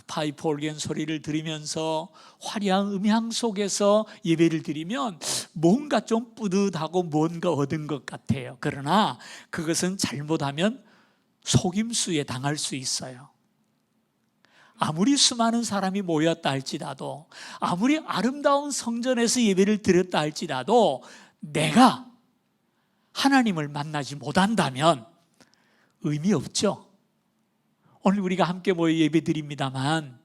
파이프 오르겐 소리를 들으면서 화려한 음향 속에서 예배를 드리면 뭔가 좀 뿌듯하고 뭔가 얻은 것 같아요. 그러나 그것은 잘못하면 속임수에 당할 수 있어요. 아무리 수많은 사람이 모였다 할지라도, 아무리 아름다운 성전에서 예배를 드렸다 할지라도 내가 하나님을 만나지 못한다면 의미 없죠. 오늘 우리가 함께 모여 예배 드립니다만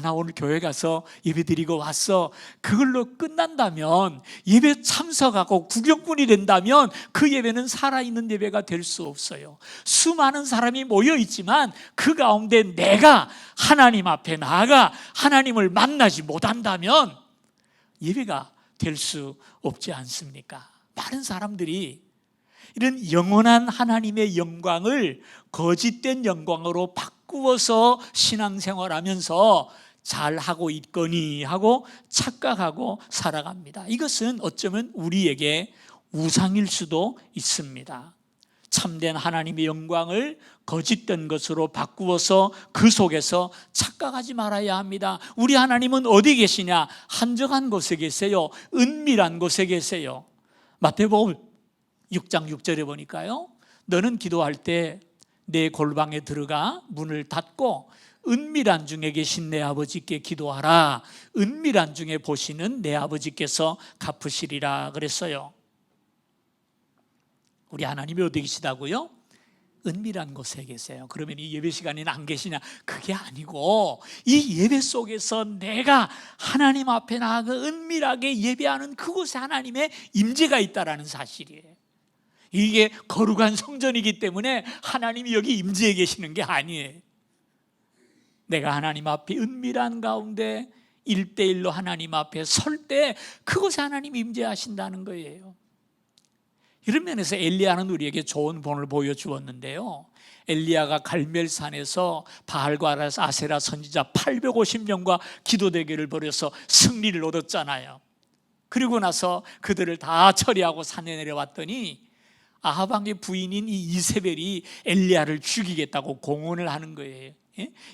나 오늘 교회 가서 예배 드리고 왔어, 그걸로 끝난다면, 예배 참석하고 구경꾼이 된다면 그 예배는 살아있는 예배가 될 수 없어요. 수많은 사람이 모여있지만 그 가운데 내가 하나님 앞에 나아가 하나님을 만나지 못한다면 예배가 될 수 없지 않습니까? 많은 사람들이 이런 영원한 하나님의 영광을 거짓된 영광으로 바꾸어서 신앙생활하면서 잘하고 있거니 하고 착각하고 살아갑니다. 이것은 어쩌면 우리에게 우상일 수도 있습니다. 참된 하나님의 영광을 거짓된 것으로 바꾸어서 그 속에서 착각하지 말아야 합니다. 우리 하나님은 어디 계시냐? 한적한 곳에 계세요. 은밀한 곳에 계세요. 마태복음 6장 6절에 보니까요, 너는 기도할 때 내 골방에 들어가 문을 닫고 은밀한 중에 계신 내 아버지께 기도하라. 은밀한 중에 보시는 내 아버지께서 갚으시리라 그랬어요. 우리 하나님이 어디 계시다고요? 은밀한 곳에 계세요. 그러면 이 예배 시간에는 안 계시냐? 그게 아니고 이 예배 속에서 내가 하나님 앞에 나아가 은밀하게 예배하는 그곳에 하나님의 임재가 있다는 사실이에요. 이게 거룩한 성전이기 때문에 하나님이 여기 임재해 계시는 게 아니에요. 내가 하나님 앞에 은밀한 가운데 1대1로 하나님 앞에 설 때 그곳에 하나님이 임재하신다는 거예요. 이런 면에서 엘리야는 우리에게 좋은 본을 보여주었는데요, 엘리야가 갈멜산에서 바알과 아세라 선지자 850명과 기도 대결을 벌여서 승리를 얻었잖아요. 그리고 나서 그들을 다 처리하고 산에 내려왔더니 아합 왕의 부인인 이 이세벨이 엘리야를 죽이겠다고 공언을 하는 거예요.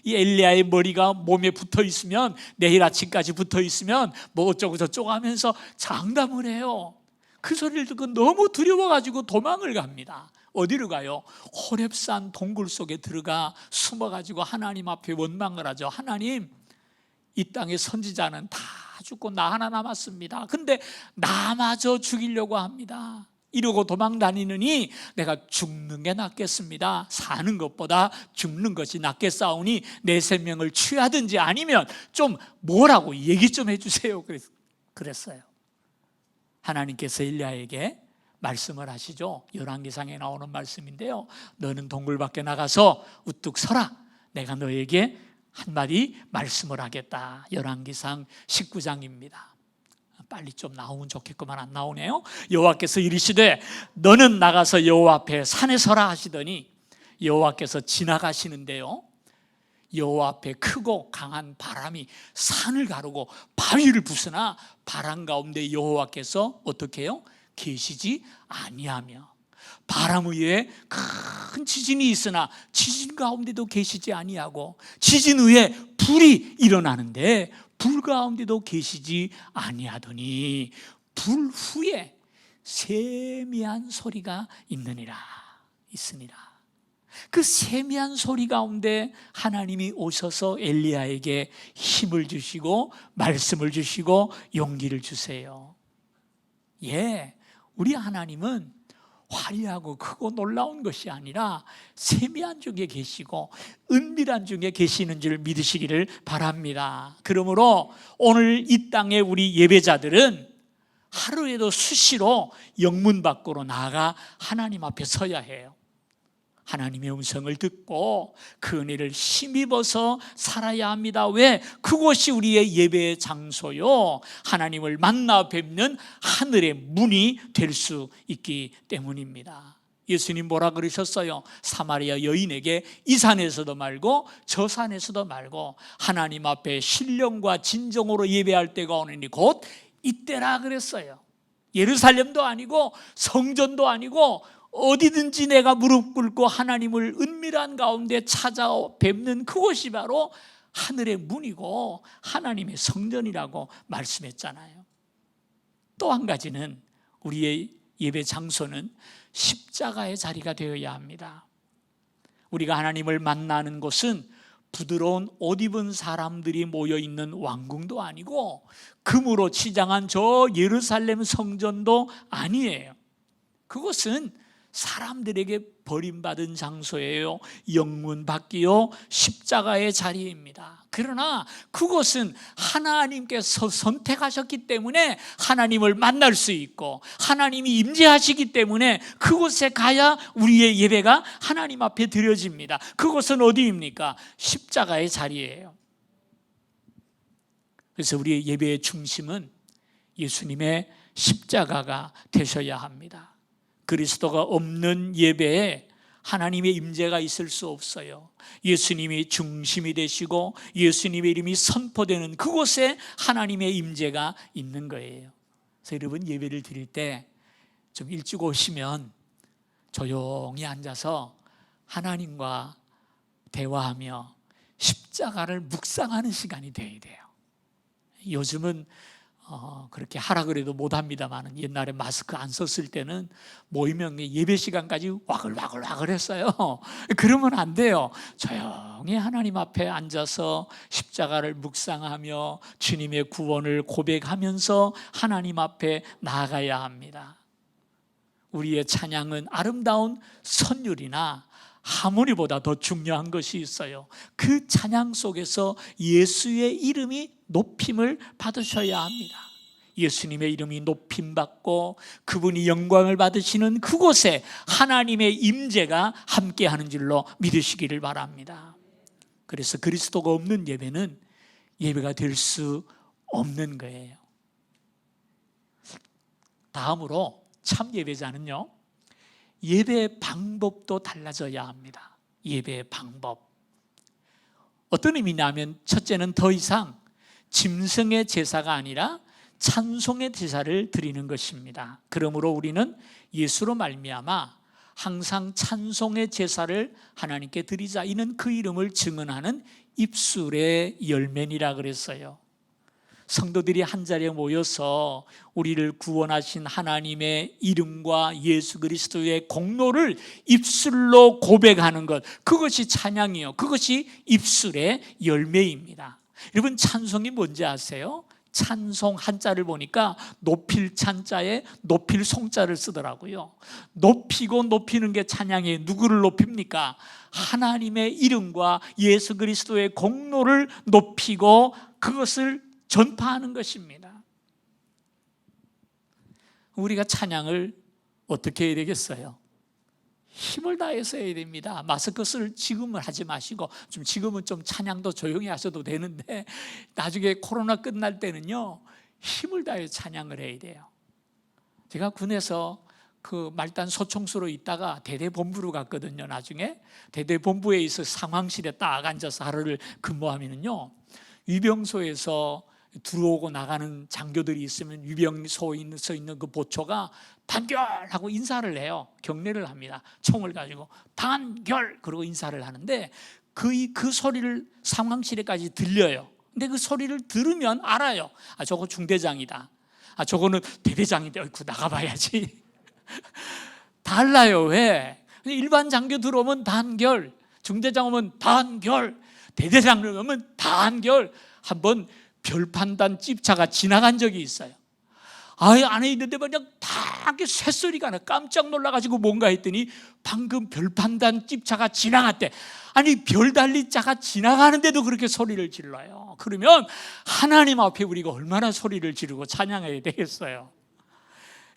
이 엘리야의 머리가 몸에 붙어 있으면, 내일 아침까지 붙어 있으면 뭐 어쩌고 저쩌고 하면서 장담을 해요. 그 소리를 듣고 너무 두려워가지고 도망을 갑니다. 어디로 가요? 호렙산 동굴 속에 들어가 숨어가지고 하나님 앞에 원망을 하죠. 하나님, 이 땅의 선지자는 다 죽고 나 하나 남았습니다. 근데 나마저 죽이려고 합니다. 이러고 도망 다니느니 내가 죽는 게 낫겠습니다. 사는 것보다 죽는 것이 낫겠사오니 내 생명을 취하든지 아니면 좀 뭐라고 얘기 좀 해주세요. 그랬어요. 하나님께서 엘리야에게 말씀을 하시죠. 열왕기상에 나오는 말씀인데요. 너는 동굴 밖에 나가서 우뚝 서라. 내가 너에게 한마디 말씀을 하겠다. 열왕기상 19장입니다. 빨리 좀 나오면 좋겠구만. 안 나오네요. 여호와께서 이르시되 너는 나가서 여호와 앞에 산에 서라 하시더니 여호와께서 지나가시는데요, 여호와 앞에 크고 강한 바람이 산을 가르고 바위를 부수나 바람 가운데 여호와께서 어떻게 해요? 계시지 아니하며, 바람 위에 큰 지진이 있으나 지진 가운데도 계시지 아니하고, 지진 위에 불이 일어나는데 불 가운데도 계시지 아니하더니 불 후에 세미한 소리가 있으니라. 그 세미한 소리 가운데 하나님이 오셔서 엘리야에게 힘을 주시고 말씀을 주시고 용기를 주세요. 예, 우리 하나님은 화려하고 크고 놀라운 것이 아니라 세미한 중에 계시고 은밀한 중에 계시는 줄 믿으시기를 바랍니다. 그러므로 오늘 이 땅에 우리 예배자들은 하루에도 수시로 영문 밖으로 나아가 하나님 앞에 서야 해요. 하나님의 음성을 듣고 그 은혜를 힘입어서 살아야 합니다. 왜? 그곳이 우리의 예배의 장소요, 하나님을 만나 뵙는 하늘의 문이 될 수 있기 때문입니다. 예수님 뭐라 그러셨어요? 사마리아 여인에게 이 산에서도 말고 저 산에서도 말고 하나님 앞에 신령과 진정으로 예배할 때가 오느니 곧 이때라 그랬어요. 예루살렘도 아니고 성전도 아니고 어디든지 내가 무릎 꿇고 하나님을 은밀한 가운데 찾아 뵙는 그곳이 바로 하늘의 문이고 하나님의 성전이라고 말씀했잖아요. 또 한 가지는 우리의 예배 장소는 십자가의 자리가 되어야 합니다. 우리가 하나님을 만나는 곳은 부드러운 옷 입은 사람들이 모여있는 왕궁도 아니고 금으로 치장한 저 예루살렘 성전도 아니에요. 그곳은 사람들에게 버림받은 장소예요. 영문 밖이요 십자가의 자리입니다. 그러나 그곳은 하나님께서 선택하셨기 때문에 하나님을 만날 수 있고 하나님이 임재하시기 때문에 그곳에 가야 우리의 예배가 하나님 앞에 드려집니다. 그곳은 어디입니까? 십자가의 자리예요. 그래서 우리의 예배의 중심은 예수님의 십자가가 되셔야 합니다. 그리스도가 없는 예배에 하나님의 임재가 있을 수 없어요. 예수님이 중심이 되시고 예수님의 이름이 선포되는 그곳에 하나님의 임재가 있는 거예요. 그래서 여러분 예배를 드릴 때 좀 일찍 오시면 조용히 앉아서 하나님과 대화하며 십자가를 묵상하는 시간이 돼야 돼요. 요즘은 그렇게 하라 그래도 못합니다만 옛날에 마스크 안 썼을 때는 모이면 예배 시간까지 와글와글 했어요. 그러면 안 돼요. 조용히 하나님 앞에 앉아서 십자가를 묵상하며 주님의 구원을 고백하면서 하나님 앞에 나아가야 합니다. 우리의 찬양은 아름다운 선율이나 하모니보다 더 중요한 것이 있어요. 그 찬양 속에서 예수의 이름이 높임을 받으셔야 합니다. 예수님의 이름이 높임받고 그분이 영광을 받으시는 그곳에 하나님의 임재가 함께하는 줄로 믿으시기를 바랍니다. 그래서 그리스도가 없는 예배는 예배가 될 수 없는 거예요. 다음으로 참 예배자는요, 예배의 방법도 달라져야 합니다. 예배의 방법. 어떤 의미냐면 첫째는 더 이상 짐승의 제사가 아니라 찬송의 제사를 드리는 것입니다. 그러므로 우리는 예수로 말미암아 항상 찬송의 제사를 하나님께 드리자. 이는 그 이름을 증언하는 입술의 열매니라 그랬어요. 성도들이 한 자리에 모여서 우리를 구원하신 하나님의 이름과 예수 그리스도의 공로를 입술로 고백하는 것, 그것이 찬양이요, 그것이 입술의 열매입니다. 여러분, 찬송이 뭔지 아세요? 찬송 한자를 보니까 높일 찬자에 높일 송자를 쓰더라고요. 높이고 높이는 게 찬양이에요. 누구를 높입니까? 하나님의 이름과 예수 그리스도의 공로를 높이고 그것을 전파하는 것입니다. 우리가 찬양을 어떻게 해야 되겠어요? 힘을 다해서 해야 됩니다. 마스크를 지금은 하지 마시고, 지금은 좀 찬양도 조용히 하셔도 되는데, 나중에 코로나 끝날 때는요, 힘을 다해 찬양을 해야 돼요. 제가 군에서 그 말단 소총수로 있다가 대대본부로 갔거든요. 나중에 대대본부에 있어 상황실에 딱 앉아서 하루를 근무하면은요, 위병소에서 들어오고 나가는 장교들이 있으면 위병소에 있는 그 보초가 단결하고 인사를 해요. 경례를 합니다. 총을 가지고 단결 그러고 인사를 하는데 그 소리를 상황실에까지 들려요. 근데 그 소리를 들으면 알아요. 아, 저거 중대장이다. 아, 저거는 대대장인데 어이구, 나가봐야지. 달라요. 왜? 일반 장교 들어오면 단결, 중대장 오면 단결, 대대장 오면 단결. 한번 별판단 찝차가 지나간 적이 있어요. 안에 있는데 그냥 다 쇳소리가 나. 깜짝 놀라가지고 뭔가 했더니 방금 별판단 찝차가 지나갔대. 아니, 별달리자가 지나가는데도 그렇게 소리를 질러요. 그러면 하나님 앞에 우리가 얼마나 소리를 지르고 찬양해야 되겠어요.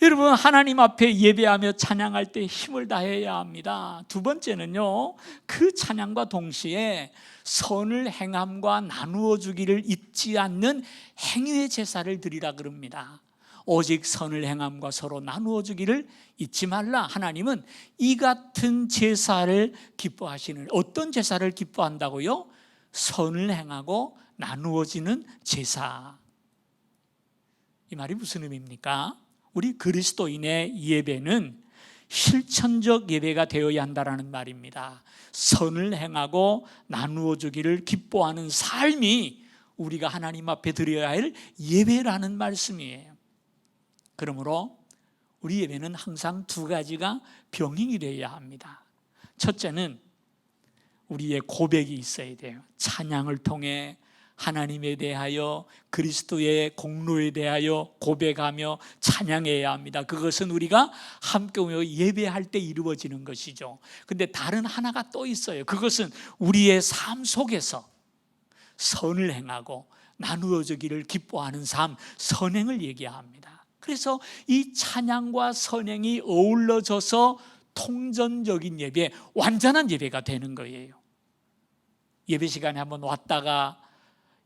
여러분, 하나님 앞에 예배하며 찬양할 때 힘을 다해야 합니다. 두 번째는요, 그 찬양과 동시에 선을 행함과 나누어 주기를 잊지 않는 행위의 제사를 드리라 그럽니다. 오직 선을 행함과 서로 나누어 주기를 잊지 말라. 하나님은 이 같은 제사를 기뻐하시는, 어떤 제사를 기뻐한다고요? 선을 행하고 나누어지는 제사. 이 말이 무슨 의미입니까? 우리 그리스도인의 예배는 실천적 예배가 되어야 한다는 말입니다. 선을 행하고 나누어 주기를 기뻐하는 삶이 우리가 하나님 앞에 드려야 할 예배라는 말씀이에요. 그러므로 우리 예배는 항상 두 가지가 병행이 되어야 합니다. 첫째는 우리의 고백이 있어야 돼요. 찬양을 통해 하나님에 대하여, 그리스도의 공로에 대하여 고백하며 찬양해야 합니다. 그것은 우리가 함께 모여 예배할 때 이루어지는 것이죠. 근데 다른 하나가 또 있어요. 그것은 우리의 삶 속에서 선을 행하고 나누어 주기를 기뻐하는 삶, 선행을 얘기합니다. 그래서 이 찬양과 선행이 어우러져서 통전적인 예배, 완전한 예배가 되는 거예요. 예배 시간에 한번 왔다가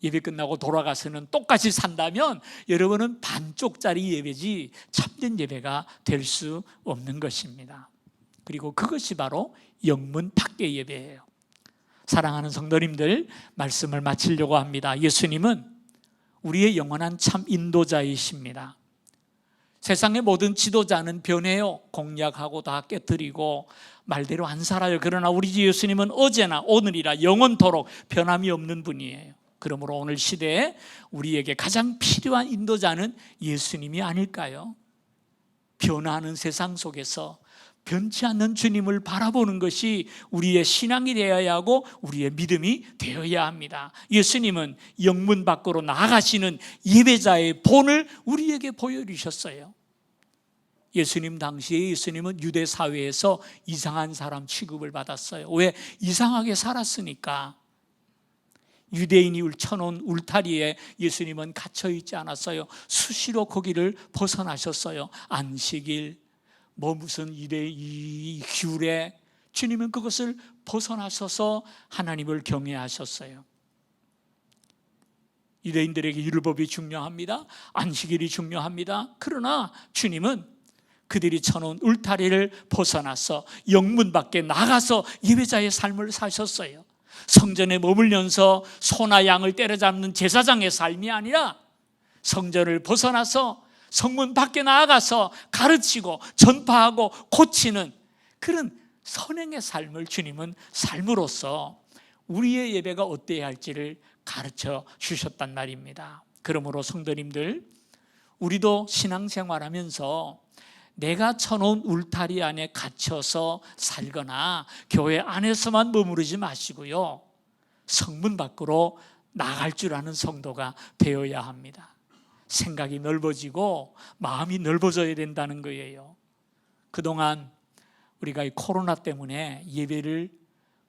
예배 끝나고 돌아가서는 똑같이 산다면 여러분은 반쪽짜리 예배지 참된 예배가 될 수 없는 것입니다. 그리고 그것이 바로 영문 밖의 예배예요. 사랑하는 성도님들, 말씀을 마치려고 합니다. 예수님은 우리의 영원한 참 인도자이십니다. 세상의 모든 지도자는 변해요. 공약하고 다 깨뜨리고 말대로 안 살아요. 그러나 우리 주 예수님은 어제나 오늘이라 영원토록 변함이 없는 분이에요. 그러므로 오늘 시대에 우리에게 가장 필요한 인도자는 예수님이 아닐까요? 변화하는 세상 속에서 변치 않는 주님을 바라보는 것이 우리의 신앙이 되어야 하고 우리의 믿음이 되어야 합니다. 예수님은 영문 밖으로 나아가시는 예배자의 본을 우리에게 보여주셨어요. 예수님 당시에 예수님은 유대 사회에서 이상한 사람 취급을 받았어요. 왜? 이상하게 살았으니까. 유대인이 쳐놓은 울타리에 예수님은 갇혀있지 않았어요. 수시로 거기를 벗어나셨어요. 안식일, 무슨 이 규례, 주님은 그것을 벗어나셔서 하나님을 경외하셨어요. 유대인들에게 율법이 중요합니다. 안식일이 중요합니다. 그러나 주님은 그들이 쳐놓은 울타리를 벗어나서 영문 밖에 나가서 예배자의 삶을 사셨어요. 성전에 머물면서 소나 양을 때려잡는 제사장의 삶이 아니라 성전을 벗어나서 성문 밖에 나아가서 가르치고 전파하고 고치는 그런 선행의 삶을 주님은 삶으로써 우리의 예배가 어때야 할지를 가르쳐 주셨단 말입니다. 그러므로 성도님들, 우리도 신앙생활하면서 내가 쳐놓은 울타리 안에 갇혀서 살거나 교회 안에서만 머무르지 마시고요, 성문 밖으로 나갈 줄 아는 성도가 되어야 합니다. 생각이 넓어지고 마음이 넓어져야 된다는 거예요. 그동안 우리가 이 코로나 때문에 예배를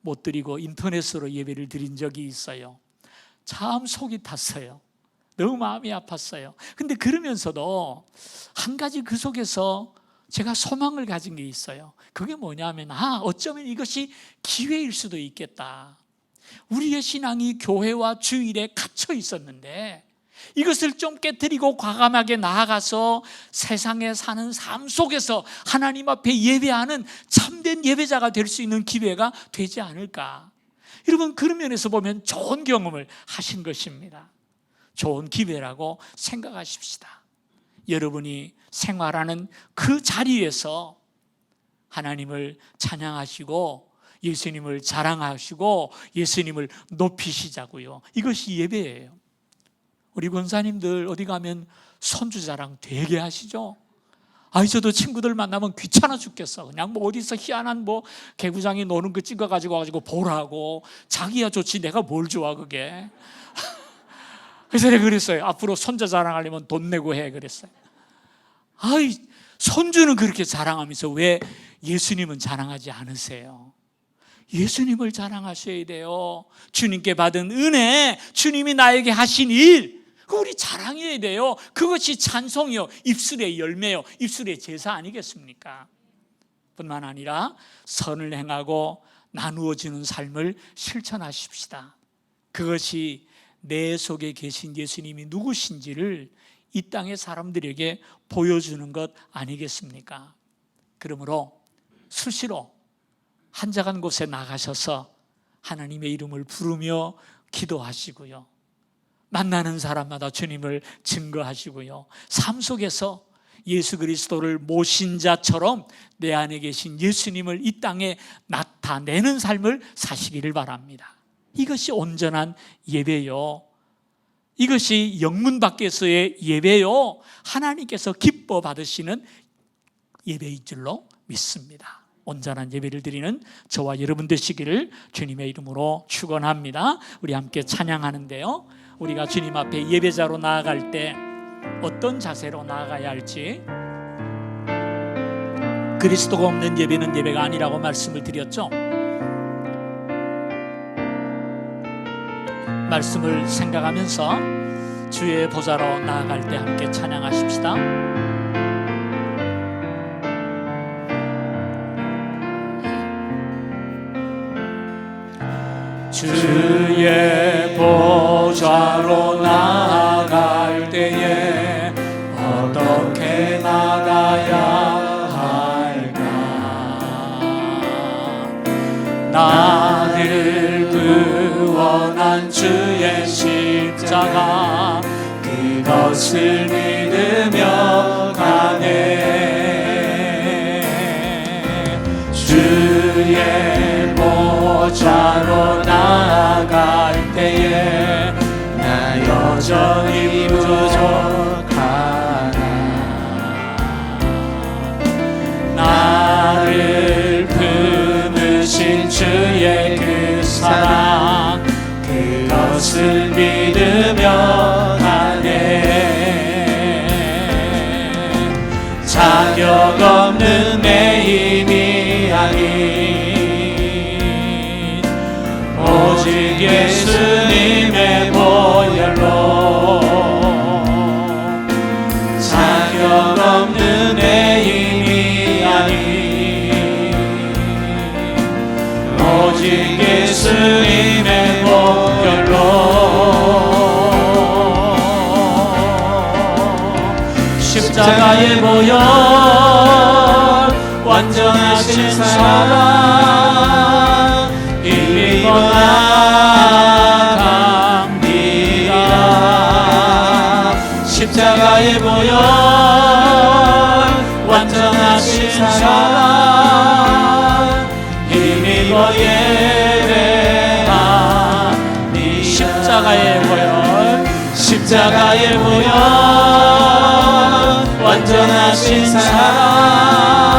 못 드리고 인터넷으로 예배를 드린 적이 있어요. 참 속이 탔어요. 너무 마음이 아팠어요. 근데 그러면서도 한 가지 그 속에서 제가 소망을 가진 게 있어요. 그게 뭐냐면, 어쩌면 이것이 기회일 수도 있겠다. 우리의 신앙이 교회와 주일에 갇혀 있었는데 이것을 좀 깨트리고 과감하게 나아가서 세상에 사는 삶 속에서 하나님 앞에 예배하는 참된 예배자가 될 수 있는 기회가 되지 않을까. 여러분, 그런 면에서 보면 좋은 경험을 하신 것입니다. 좋은 기회라고 생각하십시다. 여러분이 생활하는 그 자리에서 하나님을 찬양하시고 예수님을 자랑하시고 예수님을 높이시자고요. 이것이 예배예요. 우리 권사님들 어디 가면 손주 자랑 되게 하시죠? 저도 친구들 만나면 귀찮아 죽겠어. 그냥 뭐 어디서 희한한 뭐 개구장이 노는 거 찍어가지고 와가지고 보라고. 자기야 좋지 내가 뭘 좋아 그게. 그래서 내가 그랬어요. 앞으로 손자 자랑하려면 돈 내고 해 그랬어요. 손주는 그렇게 자랑하면서 왜 예수님은 자랑하지 않으세요? 예수님을 자랑하셔야 돼요. 주님께 받은 은혜, 주님이 나에게 하신 일, 우리 자랑해야 돼요. 그것이 찬송이요, 입술의 열매요, 입술의 제사 아니겠습니까? 뿐만 아니라 선을 행하고 나누어지는 삶을 실천하십시다. 그것이 내 속에 계신 예수님이 누구신지를 이 땅의 사람들에게 보여주는 것 아니겠습니까? 그러므로 수시로 한적한 곳에 나가셔서 하나님의 이름을 부르며 기도하시고요, 만나는 사람마다 주님을 증거하시고요, 삶 속에서 예수 그리스도를 모신 자처럼 내 안에 계신 예수님을 이 땅에 나타내는 삶을 사시기를 바랍니다. 이것이 온전한 예배요, 이것이 영문 밖에서의 예배요, 하나님께서 기뻐 받으시는 예배인 줄로 믿습니다. 온전한 예배를 드리는 저와 여러분 되시기를 주님의 이름으로 축원합니다. 우리 함께 찬양하는데요, 우리가 주님 앞에 예배자로 나아갈 때 어떤 자세로 나아가야 할지, 그리스도가 없는 예배는 예배가 아니라고 말씀을 드렸죠. 말씀을 생각하면서 주의 보좌로 나아갈 때 함께 찬양하십시다. 주의 보좌로 나아갈 때에 어떻게 나가야 할까? 나를 구원한 주의 십자가, 그것을 믿으며 가네. 주의 보좌로 나아갈 때에 나 여전히 부족하나. 나를 품으신 주의 그 사랑, 그것을 믿으며 가네. 자격 없는 내 힘이 아닌 오직 예수님의 보혈로, 자격 없는 내 힘이 아닌 오직 예수님의 보혈로, 십자가의 보혈 완전하신 사랑 이미 나갑니다. 십자가의 보혈 완전하신 사랑 이미 예배합니다. 십자가의 보혈, 십자가에 보여 완전하신 사랑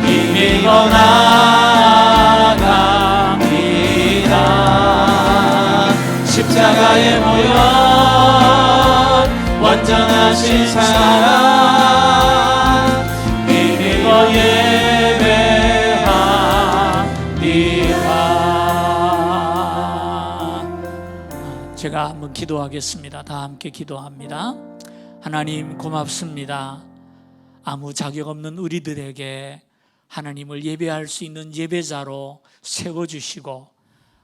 힘입어 나아갑니다. 십자가에 보여 완전하신 사랑 힘입어 예배합니다. 제가 한번 기도하겠습니다. 다 함께 기도합니다. 하나님 고맙습니다. 아무 자격 없는 우리들에게 하나님을 예배할 수 있는 예배자로 세워주시고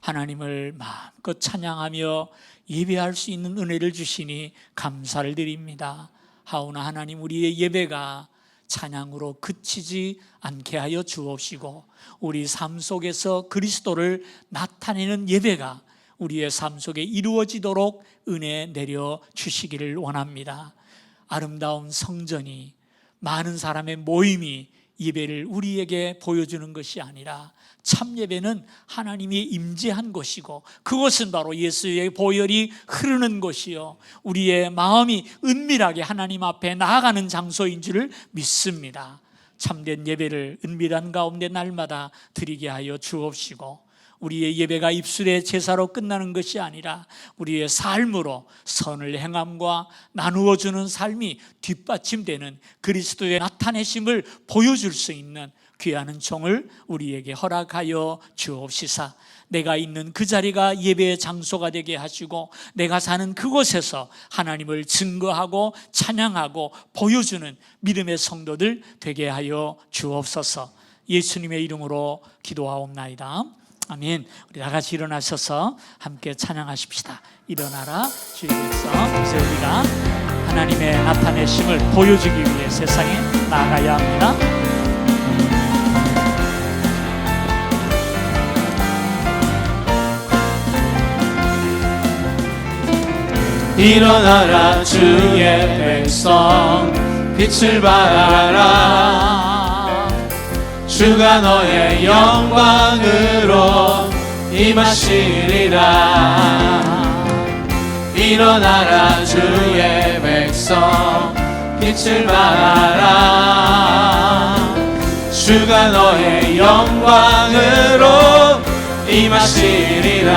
하나님을 마음껏 찬양하며 예배할 수 있는 은혜를 주시니 감사를 드립니다. 하오나 하나님, 우리의 예배가 찬양으로 그치지 않게 하여 주옵시고 우리 삶 속에서 그리스도를 나타내는 예배가 우리의 삶 속에 이루어지도록 은혜 내려 주시기를 원합니다. 아름다운 성전이, 많은 사람의 모임이 예배를 우리에게 보여주는 것이 아니라 참 예배는 하나님이 임재한 곳이고 그것은 바로 예수의 보혈이 흐르는 곳이요 우리의 마음이 은밀하게 하나님 앞에 나아가는 장소인 줄을 믿습니다. 참된 예배를 은밀한 가운데 날마다 드리게 하여 주옵시고 우리의 예배가 입술의 제사로 끝나는 것이 아니라 우리의 삶으로 선을 행함과 나누어주는 삶이 뒷받침되는 그리스도의 나타내심을 보여줄 수 있는 귀한 은총을 우리에게 허락하여 주옵시사. 내가 있는 그 자리가 예배의 장소가 되게 하시고 내가 사는 그곳에서 하나님을 증거하고 찬양하고 보여주는 믿음의 성도들 되게 하여 주옵소서. 예수님의 이름으로 기도하옵나이다. 아멘. 우리 다 같이 일어나셔서 함께 찬양하십시다. 일어나라 주의 백성. 이제 우리가 하나님의 나타내심을 보여주기 위해 세상에 나가야 합니다. 일어나라 주의 백성 빛을 발하라. 주가 너의 영광으로 임하시리라. 일어나라 주의 백성 빛을 발하라. 주가 너의 영광으로 임하시리라.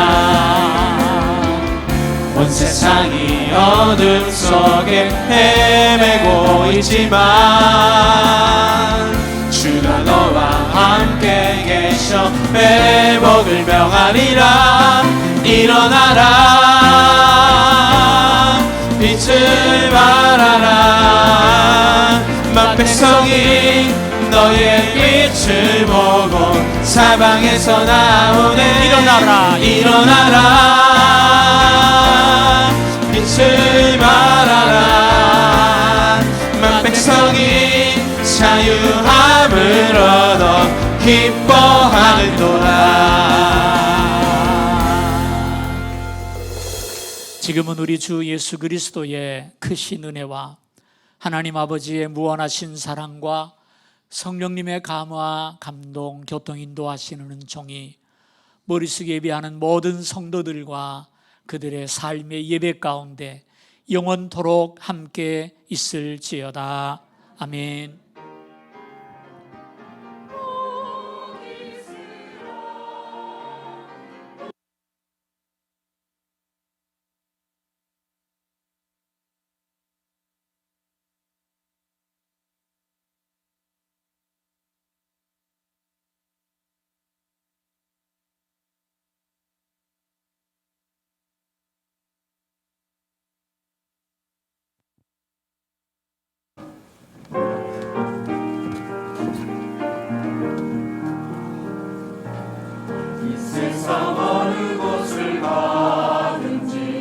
온 세상이 어둠 속에 헤매고 있지만 주가 너와 함께 계셔 회복을 명하리라. 일어나라 빛을 발하라. 만 백성이 너의 빛을 보고 사방에서 나오네. 일어나라 일어나라 빛을 발하라. 만 백성이 자유함을 얻어 기뻐하는도다. 지금은 우리 주 예수 그리스도의 크신 은혜와 하나님 아버지의 무한하신 사랑과 성령님의 감화, 감동, 교통 인도하시는 은총이 머릿속에 예배하는 모든 성도들과 그들의 삶의 예배 가운데 영원토록 함께 있을지어다. 아멘. 이